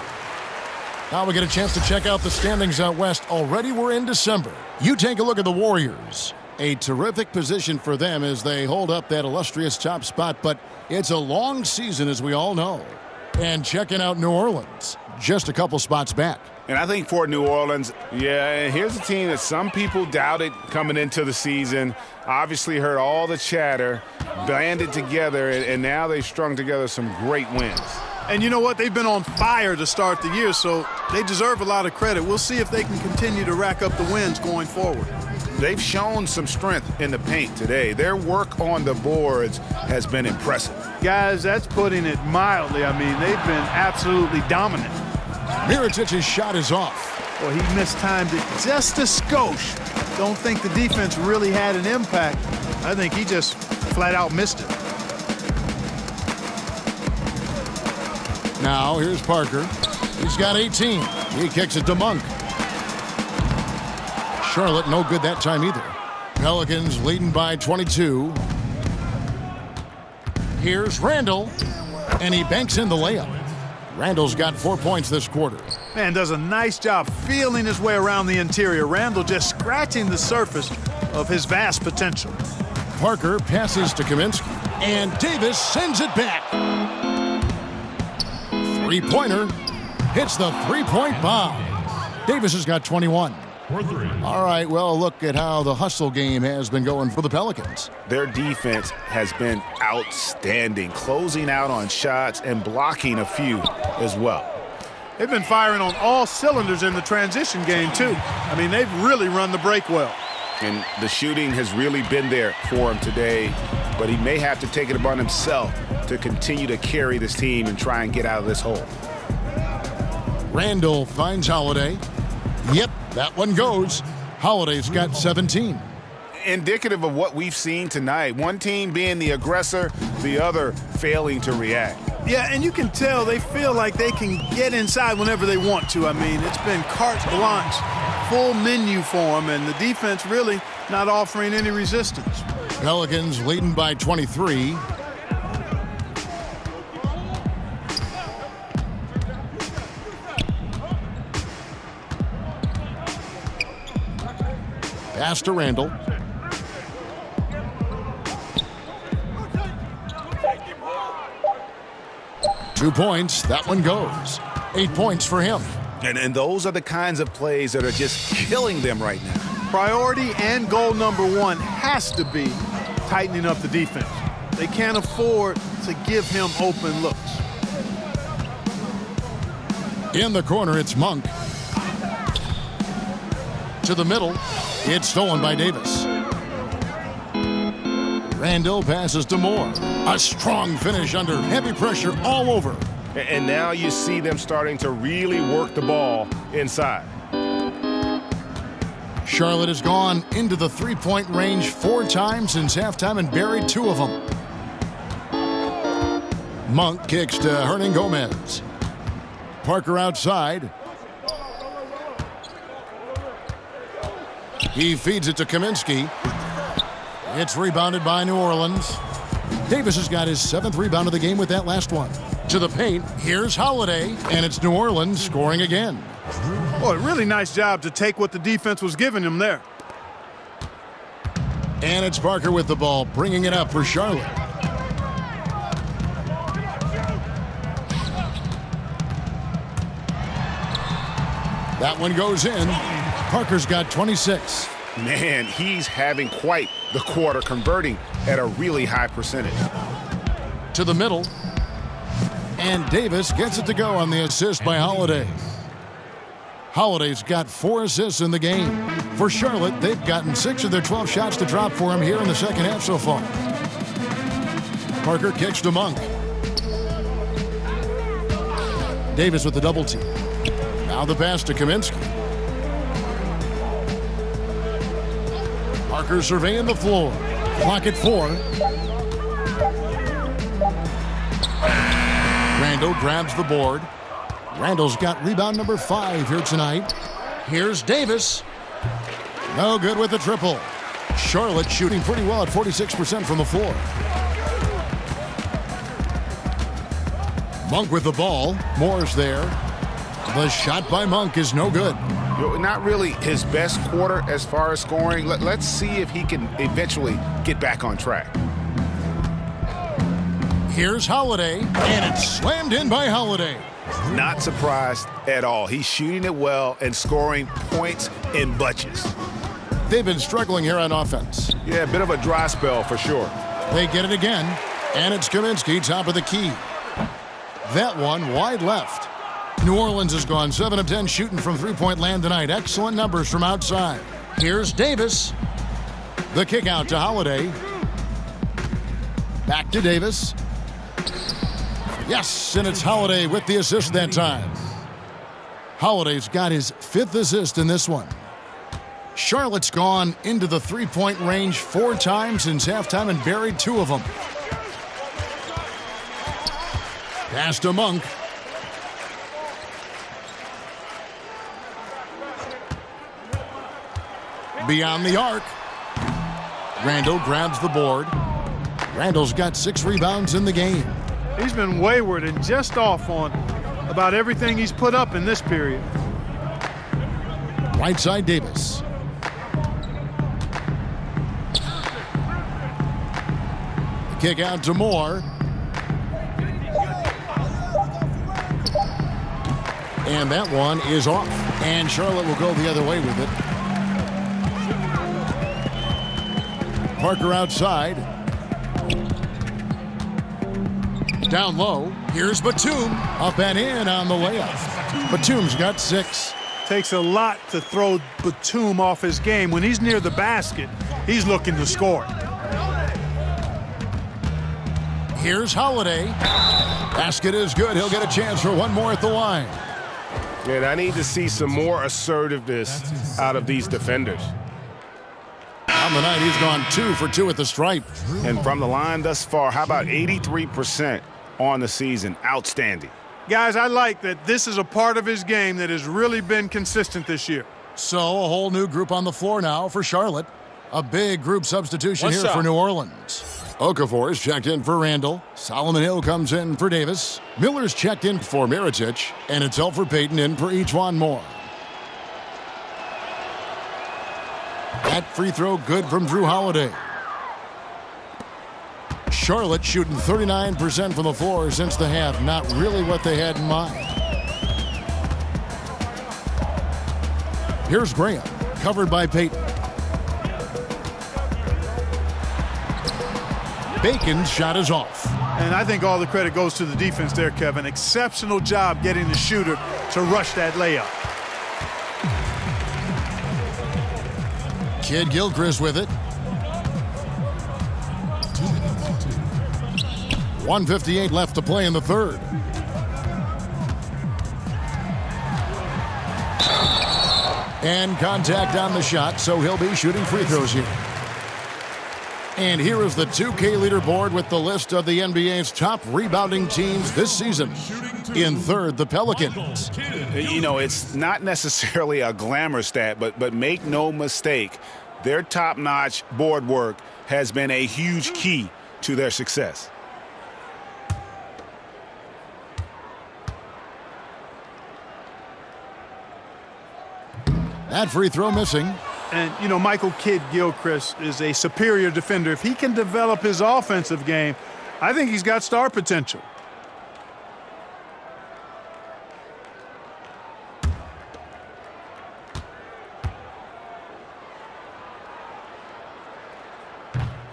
Now we get a chance to check out the standings out west. Already we're in December. You take a look at the Warriors. A terrific position for them as they hold up that illustrious top spot, but it's a long season, as we all know. And checking out New Orleans, just a couple spots back. And I think for New Orleans, yeah, here's a team that some people doubted coming into the season. Obviously heard all the chatter, banded together, and now they've strung together some great wins. And you know what? They've been on fire to start the year, so they deserve a lot of credit. We'll see if they can continue to rack up the wins going forward. They've shown some strength in the paint today. Their work on the boards has been impressive. Guys, that's putting it mildly. I mean, they've been absolutely dominant. Mirotic's shot is off. Well, he mistimed it just a skosh. Don't think the defense really had an impact. I think he just flat out missed it. Now, here's Parker. He's got 18. He kicks it to Monk. Charlotte no good that time either. Pelicans leading by 22. Here's Randall, and he banks in the layup. Randall's got 4 points this quarter. Man, does a nice job feeling his way around the interior. Randall just scratching the surface of his vast potential. Parker passes to Kaminsky, and Davis sends it back. Three-pointer hits the three-point bomb. Davis has got 21. All right, well, look at how the hustle game has been going for the Pelicans. Their defense has been outstanding, closing out on shots and blocking a few as well. They've been firing on all cylinders in the transition game, too. I mean, they've really run the break well. And the shooting has really been there for him today, but he may have to take it upon himself to continue to carry this team and try and get out of this hole. Randall finds Holiday. Yep, that one goes. Holiday's got 17. Indicative of what we've seen tonight. One team being the aggressor, the other failing to react. Yeah, and you can tell they feel like they can get inside whenever they want to. I mean, it's been carte blanche, full menu for them, and the defense really not offering any resistance. Pelicans leading by 23. Pass to Randall. Two points. That one goes. 8 points for him. And those are the kinds of plays that are just killing them right now. Priority and goal number one has to be tightening up the defense. They can't afford to give him open looks. In the corner, it's Monk. To the middle. It's stolen by Davis. Randall passes to Moore. A strong finish under heavy pressure all over. And now you see them starting to really work the ball inside. Charlotte has gone into the three-point range 4 times since halftime and buried 2 of them. Monk kicks to Hernan Gomez. Parker outside. He feeds it to Kaminsky. It's rebounded by New Orleans. Davis has got his 7th rebound of the game with that last one. To the paint, here's Holiday, and it's New Orleans scoring again. Boy, really nice job to take what the defense was giving him there. And it's Parker with the ball, bringing it up for Charlotte. That one goes in. Parker's got 26. Man, he's having quite the quarter, converting at a really high percentage. To the middle. And Davis gets it to go on the assist by Holiday. Holiday's got 4 assists in the game. For Charlotte, they've gotten 6 of their 12 shots to drop for him here in the second half so far. Parker kicks to Monk. Davis with the double team. Now the pass to Kaminsky. Parker surveying the floor. Clock at 4. Randall grabs the board. Randall's got rebound number 5 here tonight. Here's Davis. No good with the triple. Charlotte shooting pretty well at 46% from the floor. Monk with the ball. Moore's there. The shot by Monk is no good. Not really his best quarter as far as scoring. Let's see if he can eventually get back on track. Here's Holiday, and it's slammed in by Holiday. Not surprised at all. He's shooting it well and scoring points in bunches. They've been struggling here on offense. Yeah, a bit of a dry spell for sure. They get it again, and it's Kaminsky, top of the key. That one wide left. New Orleans has gone 7 of 10 shooting from three-point land tonight. Excellent numbers from outside. Here's Davis. The kick out to Holiday. Back to Davis. Yes, and it's Holiday with the assist that time. Holiday's got his 5th assist in this one. Charlotte's gone into the three-point range 4 times since halftime and buried 2 of them. Pass to Monk. Beyond the arc. Randall grabs the board. Randall's got 6 rebounds in the game. He's been wayward and just off on about everything he's put up in this period. Right side Davis. The kick out to Moore. And that one is off. And Charlotte will go the other way with it. Parker outside. Down low. Here's Batum. Up and in on the layup. Batum's got 6. Takes a lot to throw Batum off his game. When he's near the basket, he's looking to score. Here's Holiday. Basket is good. He'll get a chance for one more at the line. And I need to see some more assertiveness out of these defenders. On the night, he's gone 2 for 2 at the stripe. And from the line thus far, how about 83% on the season? Outstanding. Guys, I like that this is a part of his game that has really been consistent this year. So a whole new group on the floor now for Charlotte. A big group substitution here for New Orleans. Okafor is checked in for Randall. Solomon Hill comes in for Davis. Miller's checked in for Mirotic. And it's Elfrid Payton in for Ejuan Moore. That free throw good from Drew Holiday. Charlotte shooting 39% from the floor since the half. Not really what they had in mind. Here's Graham, covered by Payton. Bacon's shot is off. And I think all the credit goes to the defense there, Kevin. Exceptional job getting the shooter to rush that layup. Kid Gilchrist with it. 1:58 left to play in the third. And contact on the shot, so he'll be shooting free throws here. And here is the 2K leaderboard with the list of the NBA's top rebounding teams this season. In third, the Pelicans. You know, it's not necessarily a glamour stat, but make no mistake, their top-notch board work has been a huge key to their success. That free throw missing. And, you know, Michael Kidd-Gilchrist is a superior defender. If he can develop his offensive game, I think he's got star potential.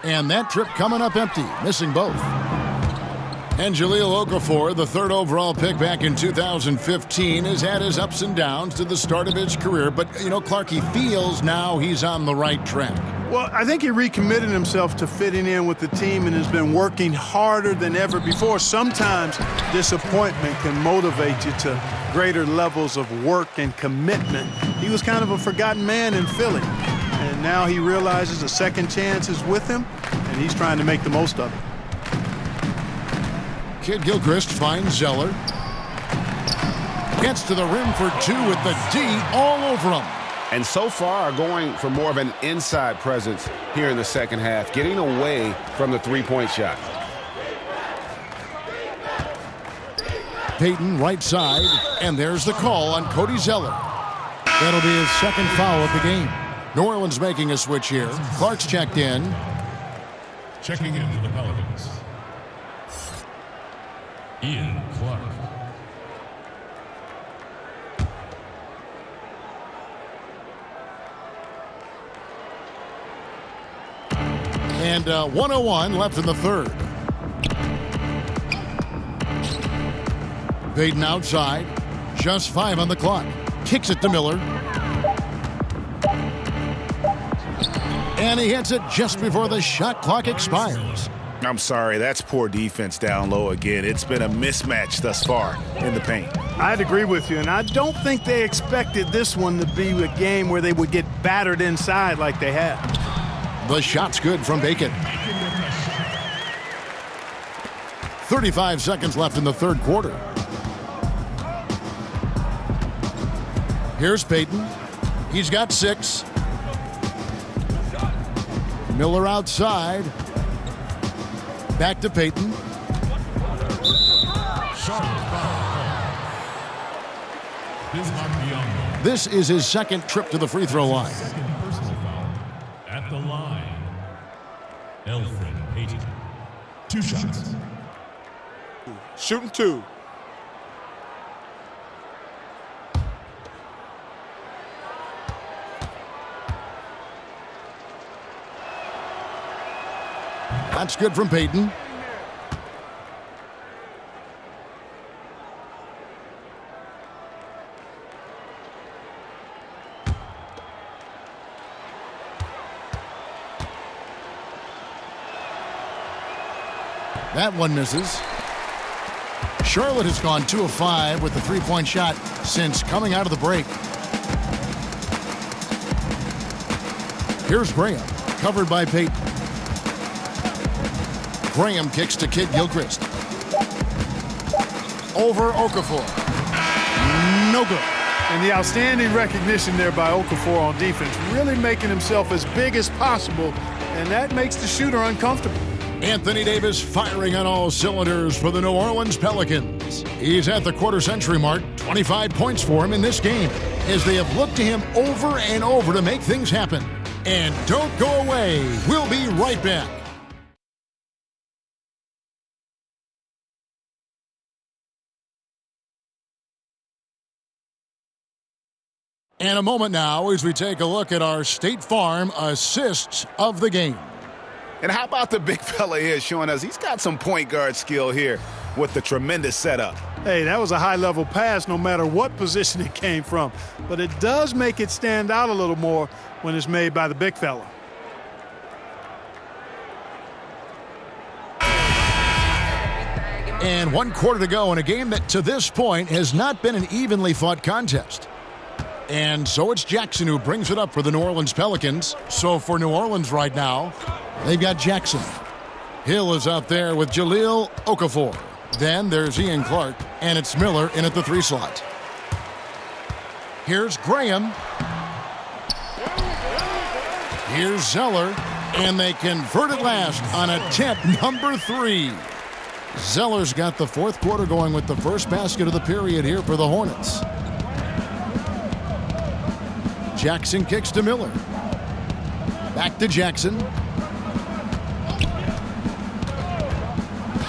And that trip coming up empty, missing both. And Jahlil Okafor, the third overall pick back in 2015, has had his ups and downs to the start of his career. But, you know, Clark, he feels now he's on the right track. Well, I think he recommitted himself to fitting in with the team and has been working harder than ever before. Sometimes disappointment can motivate you to greater levels of work and commitment. He was kind of a forgotten man in Philly. And now he realizes a second chance is with him, and he's trying to make the most of it. Kidd-Gilchrist finds Zeller. Gets to the rim for two with the D all over him. And so far are going for more of an inside presence here in the second half, getting away from the three-point shot. Payton right side, and there's the call on Cody Zeller. That'll be his second foul of the game. New Orleans making a switch here. Clark's checked in. Checking in for the Pelicans, Ian Clark. And 1:01 left in the third. Payton outside. Just 5 on the clock. Kicks it to Miller. And he hits it just before the shot clock expires. I'm sorry, that's poor defense down low again. It's been a mismatch thus far in the paint. I'd agree with you, and I don't think they expected this one to be a game where they would get battered inside like they have. The shot's good from Bacon. 35 seconds left in the third quarter. Here's Payton. He's got 6. Miller outside. Back to Payton. This is his second trip to the free throw line. At the line, Elfrid Payton. 2 shots. Shooting 2. That's good from Payton. That one misses. Charlotte has gone 2 of 5 with the three-point shot since coming out of the break. Here's Graham, covered by Payton. Graham kicks to Kidd-Gilchrist. Over Okafor. No good. And the outstanding recognition there by Okafor on defense, really making himself as big as possible, and that makes the shooter uncomfortable. Anthony Davis firing on all cylinders for the New Orleans Pelicans. He's at the quarter-century mark, 25 points for him in this game, as they have looked to him over and over to make things happen. And don't go away. We'll be right back. And a moment now as we take a look at our State Farm assists of the game. And how about the big fella here showing us he's got some point guard skill here with the tremendous setup. Hey, that was a high-level pass no matter what position it came from. But it does make it stand out a little more when it's made by the big fella. And 1 quarter to go in a game that to this point has not been an evenly fought contest. And so it's Jackson who brings it up for the New Orleans Pelicans. So for New Orleans right now, they've got Jackson. Hill is out there with Jahlil Okafor. Then there's Ian Clark, and it's Miller in at the 3 slot. Here's Graham. Here's Zeller, and they convert at last on attempt number 3. Zeller's got the 4th quarter going with the first basket of the period here for the Hornets. Jackson kicks to Miller. Back to Jackson.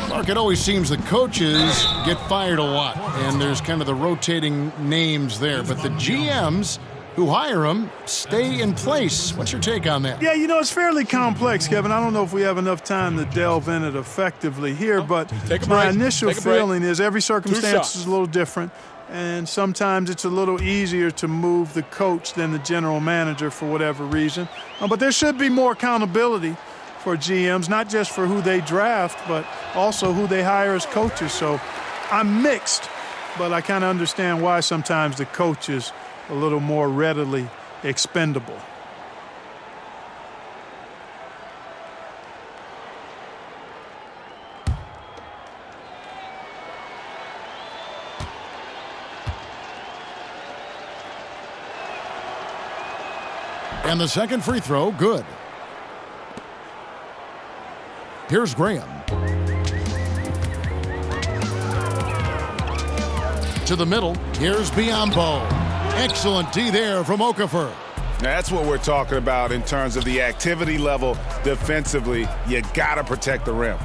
Mark, it always seems the coaches get fired a lot, and there's kind of the rotating names there, but the GMs who hire them stay in place. What's your take on that? Yeah, you know, it's fairly complex, Kevin. I don't know if we have enough time to delve in it effectively here, but my initial feeling is every circumstance is a little different, and sometimes it's a little easier to move the coach than the general manager for whatever reason. But there should be more accountability for GMs, not just for who they draft, but also who they hire as coaches. So I'm mixed, but I kind of understand why sometimes the coach is a little more readily expendable. And the second free throw, good. Here's Graham. To the middle, here's Biyombo. Excellent D there from Okafor. That's what we're talking about in terms of the activity level defensively. You got to protect the rim.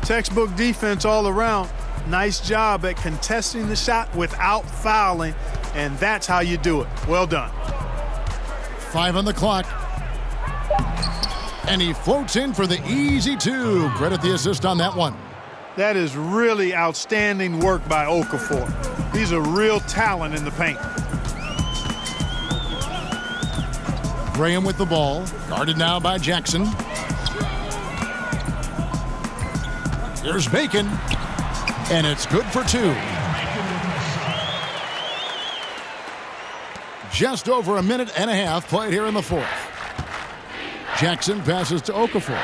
Textbook defense all around. Nice job at contesting the shot without fouling, and that's how you do it. Well done. 5 on the clock. And he floats in for the easy two. Credit the assist on that one. That is really outstanding work by Okafor. He's a real talent in the paint. Graham with the ball. Guarded now by Jackson. Here's Bacon. And it's good for 2. Just over a minute and a half played here in the fourth. Jackson passes to Okafor.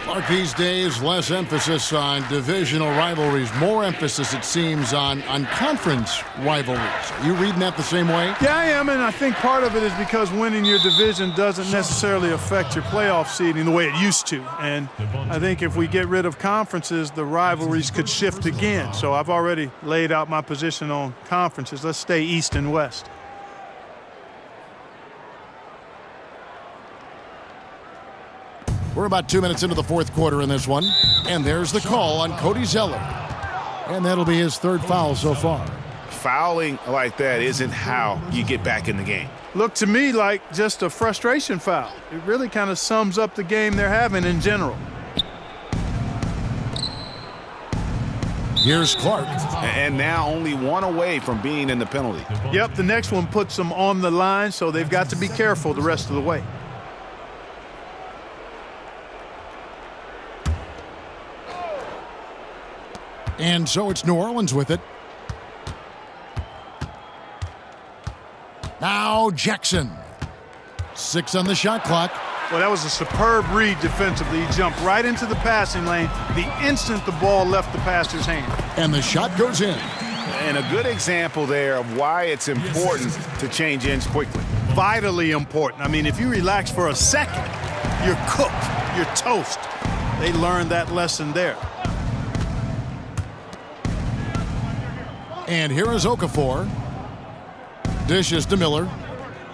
Clark, these days, less emphasis on divisional rivalries, more emphasis, it seems, on conference rivalries. Are you reading that the same way? Yeah, I am, and I think part of it is because winning your division doesn't necessarily affect your playoff seeding the way it used to. And I think if we get rid of conferences, the rivalries could shift again. So I've already laid out my position on conferences. Let's stay East and West. We're about 2 minutes into the fourth quarter in this one. And there's the call on Cody Zeller. And that'll be his third foul so far. Fouling like that isn't how you get back in the game. Looked to me like just a frustration foul. It really kind of sums up the game they're having in general. Here's Clark. And now only one away from being in the penalty. Yep, the next one puts them on the line, so they've got to be careful the rest of the way. And so it's New Orleans with it. Now Jackson. 6 on the shot clock. Well, that was a superb read defensively. He jumped right into the passing lane the instant the ball left the passer's hand. And the shot goes in. And a good example there of why it's important to change ends quickly. Vitally important. I mean, if you relax for a second, you're cooked. You're toast. They learned that lesson there. And here is Okafor. Dishes to Miller.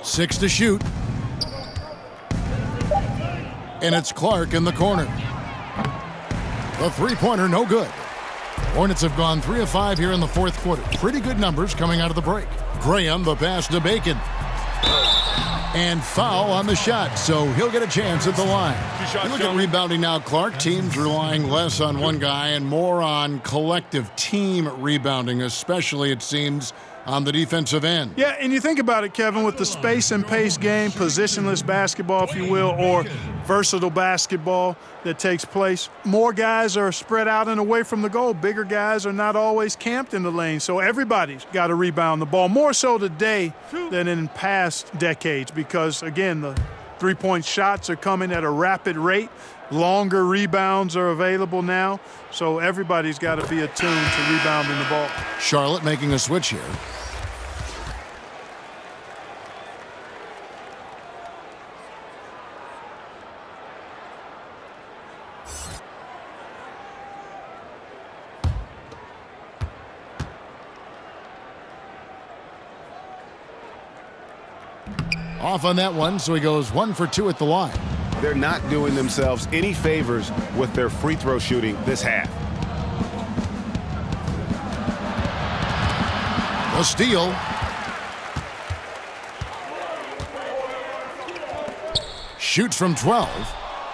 6 to shoot. And it's Clark in the corner. The three-pointer, no good. Hornets have gone 3 of 5 here in the fourth quarter. Pretty good numbers coming out of the break. Graham, the pass to Bacon. And foul on the shot, so he'll get a chance at the line. You look at rebounding now, Clark. Teams relying less on one guy and more on collective team rebounding, especially, it seems, on the defensive end. Yeah, and you think about it, Kevin, with the space and pace game, positionless basketball, if you will, or versatile basketball that takes place, more guys are spread out and away from the goal. Bigger guys are not always camped in the lane, so everybody's got to rebound the ball, more so today than in past decades because, again, the three-point shots are coming at a rapid rate. Longer rebounds are available now, so everybody's got to be attuned to rebounding the ball. Charlotte making a switch here. Off on that one, so he goes 1 for 2 at the line. They're not doing themselves any favors with their free throw shooting this half. A steal. Shoots from 12,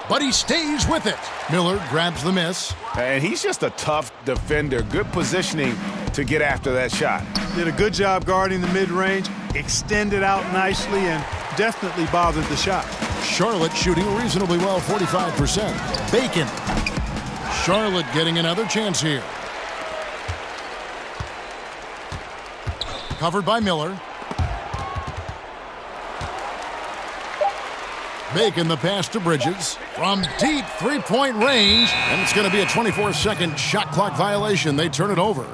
but he stays with it. Miller grabs the miss. And he's just a tough defender. Good positioning to get after that shot. Did a good job guarding the mid-range, extended out nicely, and definitely bothered the shot. Charlotte shooting reasonably well, 45%. Bacon. Charlotte getting another chance here. Covered by Miller. Bacon the pass to Bridges from deep three-point range, and it's going to be a 24-second shot clock violation. They turn it over.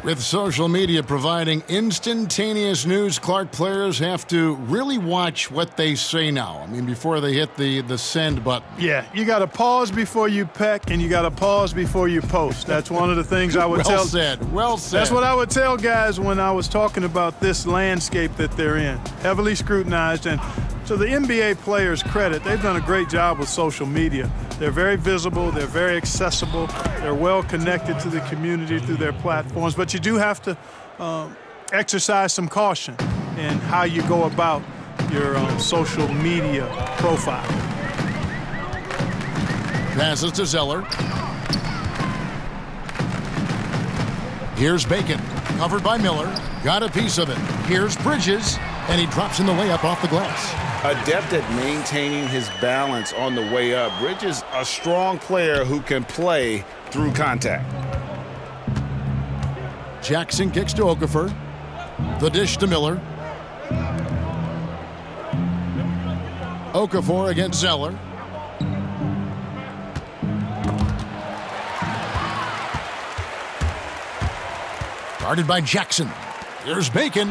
With social media providing instantaneous news, Clark, players have to really watch what they say now. I mean, before they hit the send button. Yeah, you got to pause before you peck, and you got to pause before you post. That's one of the things I would tell. Well said. Well said. That's what I would tell guys when I was talking about this landscape that they're in. Heavily scrutinized, and to the NBA players' credit, they've done a great job with social media. They're very visible. They're very accessible. They're well connected to the community through their platforms. But you do have to exercise some caution in how you go about your social media profile. Passes to Zeller. Here's Bacon. Covered by Miller. Got a piece of it. Here's Bridges. And he drops in the layup off the glass. Adept at maintaining his balance on the way up. Bridges, a strong player who can play through contact. Jackson kicks to Okafor. The dish to Miller. Okafor against Zeller. Guarded by Jackson. Here's Bacon.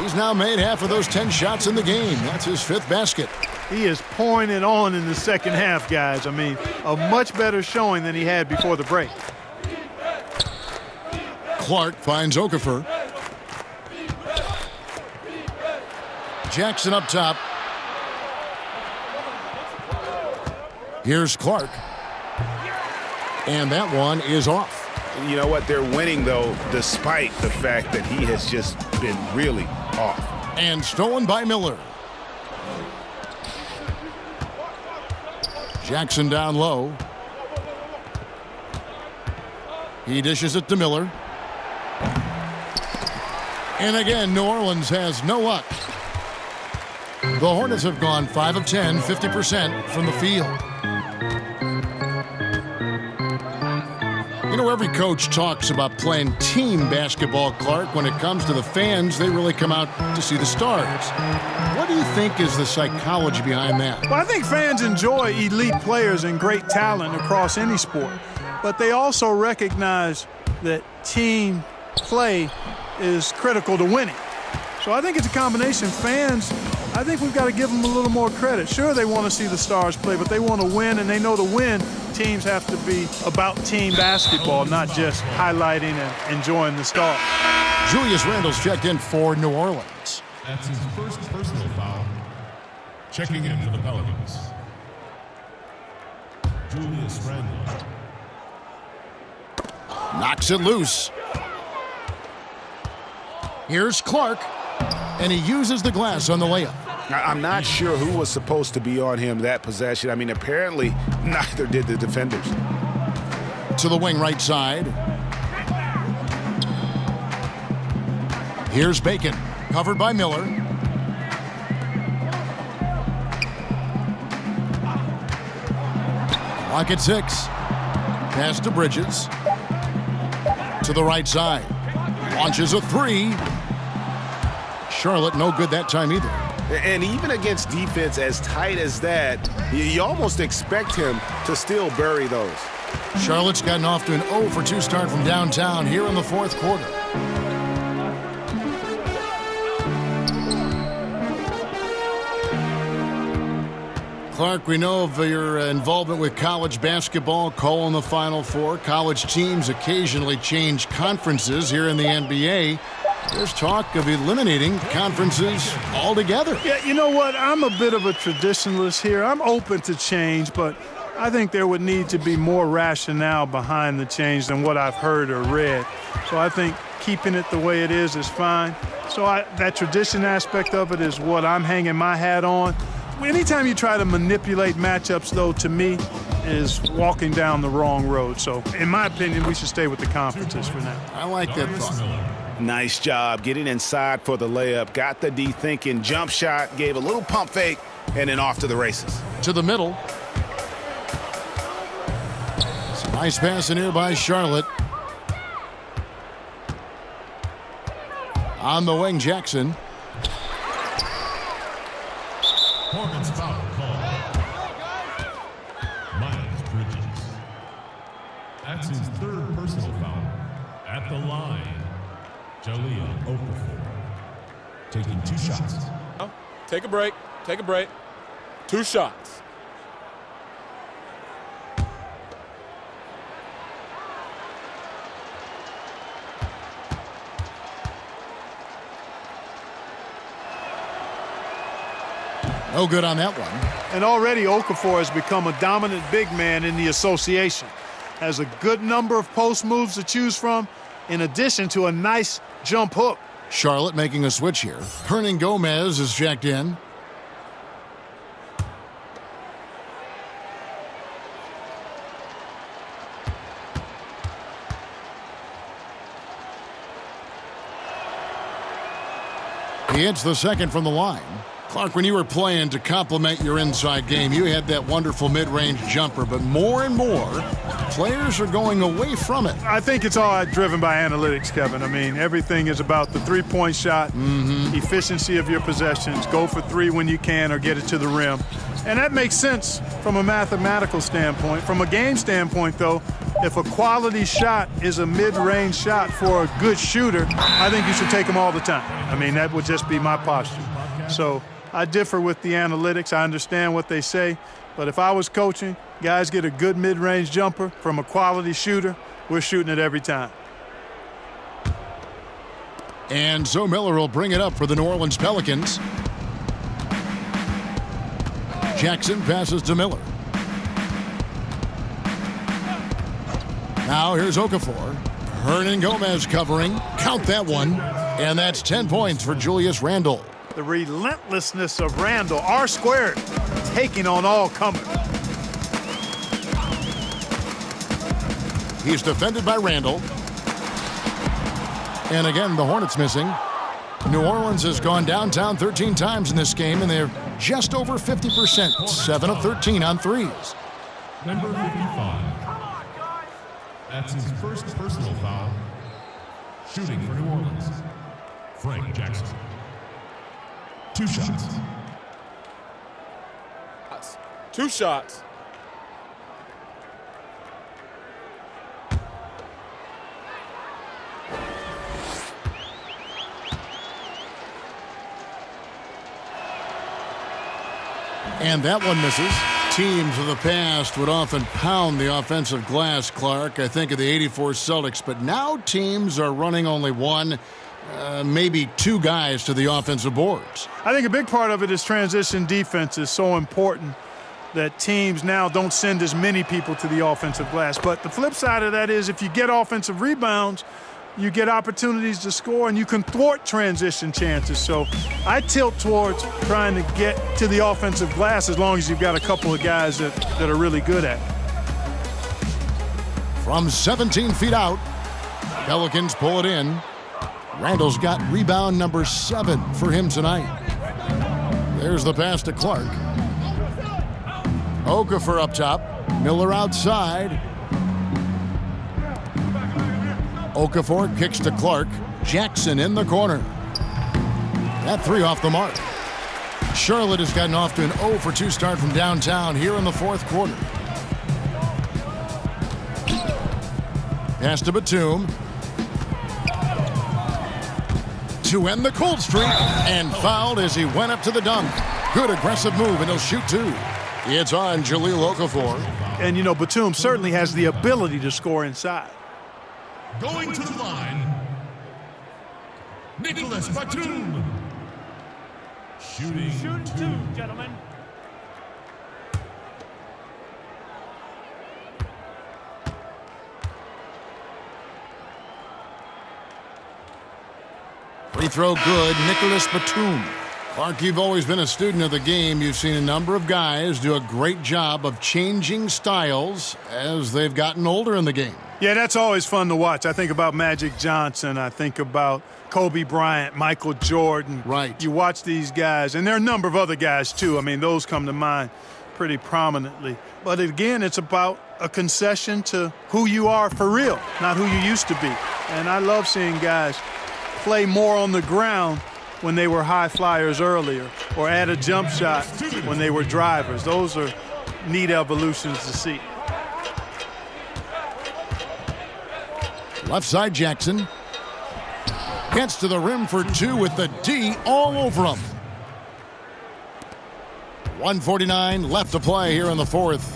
He's now made half of those 10 shots in the game. That's his 5th basket. He is pouring it on in the second half, guys. I mean, a much better showing than he had before the break. Clark finds Okafor. Jackson up top. Here's Clark. And that one is off. You know what? They're winning, though, despite the fact that he has just been really off. And stolen by Miller. Jackson down low. He dishes it to Miller. And again, New Orleans has no luck. The Hornets have gone 5 of 10, 50% from the field. You know, every coach talks about playing team basketball, Clark. When it comes to the fans, they really come out to see the stars. What do you think is the psychology behind that? Well, I think fans enjoy elite players and great talent across any sport. But they also recognize that team play is critical to winning. So I think it's a combination. Fans, I think we've got to give them a little more credit. Sure, they want to see the stars play, but they want to win, and they know to win, teams have to be about team basketball, not just highlighting and enjoying the stars. Julius Randle's checked in for New Orleans. That's his first personal foul. Checking in for the Pelicans. Julius Randle. Knocks it loose. Here's Clark, and he uses the glass on the layup. I'm not sure who was supposed to be on him that possession. I mean, apparently neither did the defenders. To the wing right side. Here's Bacon, covered by Miller. Clock at 6. Pass to Bridges. To the right side. Launches a 3. Charlotte no good that time either. And even against defense as tight as that, you almost expect him to still bury those. Charlotte's gotten off to an 0 for 2 start from downtown here in the 4th quarter. Clark, we know of your involvement with college basketball, calling the Final Four. College teams occasionally change conferences here in the NBA. There's talk of eliminating conferences altogether. Yeah, you know what? I'm a bit of a traditionalist here. I'm open to change, but I think there would need to be more rationale behind the change than what I've heard or read. So I think keeping it the way it is fine. So that tradition aspect of it is what I'm hanging my hat on. Anytime you try to manipulate matchups, though, to me, is walking down the wrong road. So, in my opinion, we should stay with the conferences for now. I like that thought. Nice job getting inside for the layup. Got the D thinking, jump shot, gave a little pump fake, and then off to the races. To the middle. Some nice pass in here by Charlotte. On the wing, Jackson. Hornets foul call. Miles Bridges. That's his third personal foul. At the line, Jaleel Okafor. Taking 2 shots. Take a break. Take a break. 2 shots. No good on that one. And already Okafor has become a dominant big man in the association. Has a good number of post moves to choose from, in addition to a nice jump hook. Charlotte making a switch here. Hernan Gomez is checked in. He hits the second from the line. Clark, when you were playing to complement your inside game, you had that wonderful mid-range jumper, but more and more, players are going away from it. I think it's all driven by analytics, Kevin. I mean, everything is about the three-point shot, efficiency of your possessions, go for 3 when you can or get it to the rim. And that makes sense from a mathematical standpoint. From a game standpoint, though, if a quality shot is a mid-range shot for a good shooter, I think you should take them all the time. I mean, that would just be my posture. So I differ with the analytics. I understand what they say. But if I was coaching, guys get a good mid-range jumper from a quality shooter, we're shooting it every time. And so Miller will bring it up for the New Orleans Pelicans. Jackson passes to Miller. Now here's Okafor. Hernan Gomez covering. Count that one. And that's 10 points for Julius Randle. The relentlessness of Randle, R-squared, taking on all comers. He's defended by Randle. And again, the Hornets missing. New Orleans has gone downtown 13 times in this game, and they're just over 50%, 7 of 13 on threes. Number 55. That's his first personal foul. Shooting for New Orleans, Frank Jackson. 2 shots. 2 shots. And that one misses. Teams of the past would often pound the offensive glass, Clark. I think of the 84 Celtics, but now teams are running only 1, maybe 2 guys to the offensive boards. I think a big part of it is transition defense is so important that teams now don't send as many people to the offensive glass. But the flip side of that is if you get offensive rebounds, you get opportunities to score and you can thwart transition chances. So I tilt towards trying to get to the offensive glass as long as you've got a couple of guys that are really good at it. From 17 feet out, Pelicans pull it in. Randle's got rebound number 7 for him tonight. There's the pass to Clark. Okafor up top. Miller outside. Okafor kicks to Clark. Jackson in the corner. That 3 off the mark. Charlotte has gotten off to an 0 for 2 start from downtown here in the 4th quarter. Pass to Batum. To end the cold streak, and fouled as he went up to the dunk. Good aggressive move, and he'll shoot 2. It's on Jaleel Okafor. And, you know, Batum certainly has the ability to score inside. Going to the line, Nicholas Batum. Shooting two, gentlemen. Free throw good, Nicholas Batum. Clark, you've always been a student of the game. You've seen a number of guys do a great job of changing styles as they've gotten older in the game. Yeah, that's always fun to watch. I think about Magic Johnson. I think about Kobe Bryant, Michael Jordan. Right. You watch these guys, and there are a number of other guys, too. I mean, those come to mind pretty prominently. But again, it's about a concession to who you are for real, not who you used to be. And I love seeing guys play more on the ground when they were high flyers earlier, or add a jump shot when they were drivers. Those are neat evolutions to see. Left side, Jackson. Gets to the rim for two with the D all over him. 1:49 left to play here in the fourth.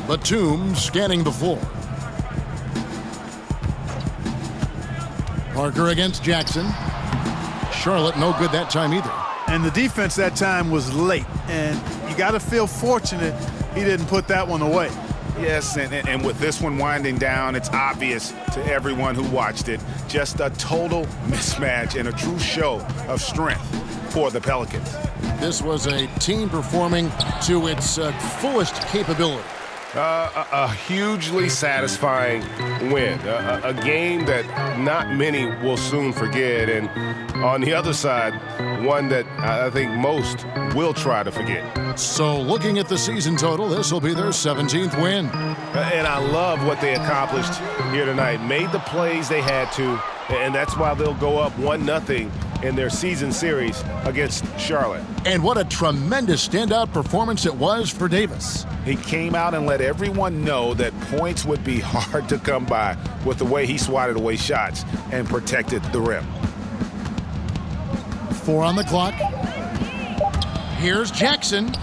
Batum scanning the floor. Parker against Jackson. Charlotte no good that time either. And the defense that time was late. And you got to feel fortunate he didn't put that one away. Yes, and with this one winding down, it's obvious to everyone who watched it. Just a total mismatch and a true show of strength for the Pelicans. This was a team performing to its fullest capability. A hugely satisfying win. A game that not many will soon forget. And on the other side, one that I think most will try to forget. So looking at the season total, this will be their 17th win. And I love what they accomplished here tonight. Made the plays they had to, and that's why they'll go up 1-0 in their season series against Charlotte. And what a tremendous standout performance it was for Davis. He came out and let everyone know that points would be hard to come by with the way he swatted away shots and protected the rim. 4 on the clock. Here's Jackson.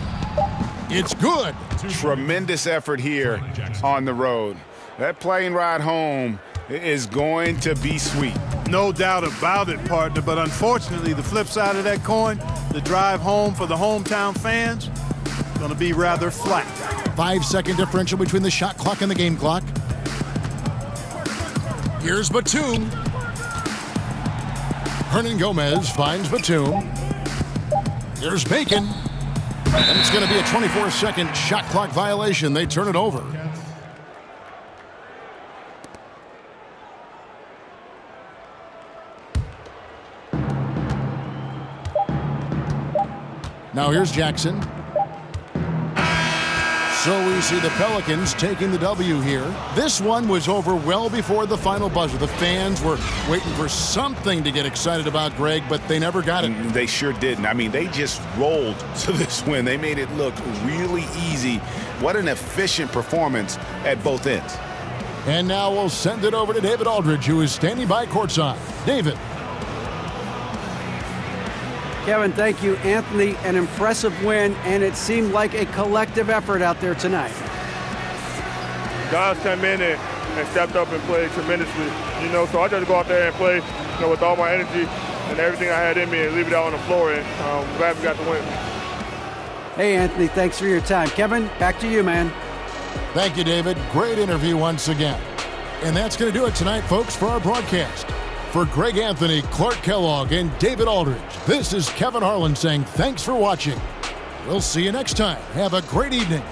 It's good. Tremendous effort here on the road. That plane ride home is going to be sweet. No doubt about it, partner. But unfortunately, the flip side of that coin, the drive home for the hometown fans, going to be rather flat. 5-second differential between the shot clock and the game clock. Here's Batum. Hernan Gomez finds Batum. Here's Bacon. And it's going to be a 24-second shot clock violation. They turn it over. Now here's Jackson. So we see the Pelicans taking the W here. This one was over well before the final buzzer. The fans were waiting for something to get excited about, Greg, but they never got it. They sure didn't. I mean, they just rolled to this win. They made it look really easy. What an efficient performance at both ends. And now we'll send it over to David Aldridge, who is standing by courtside. David. Kevin, thank you. Anthony, an impressive win, and it seemed like a collective effort out there tonight. Guys came in and stepped up and played tremendously, so I just go out there and play, with all my energy and everything I had in me and leave it out on the floor, and I'm glad we got the win. Hey, Anthony, thanks for your time. Kevin, back to you, man. Thank you, David. Great interview once again. And that's going to do it tonight, folks, for our broadcast. For Greg Anthony, Clark Kellogg, and David Aldridge, this is Kevin Harlan saying thanks for watching. We'll see you next time. Have a great evening.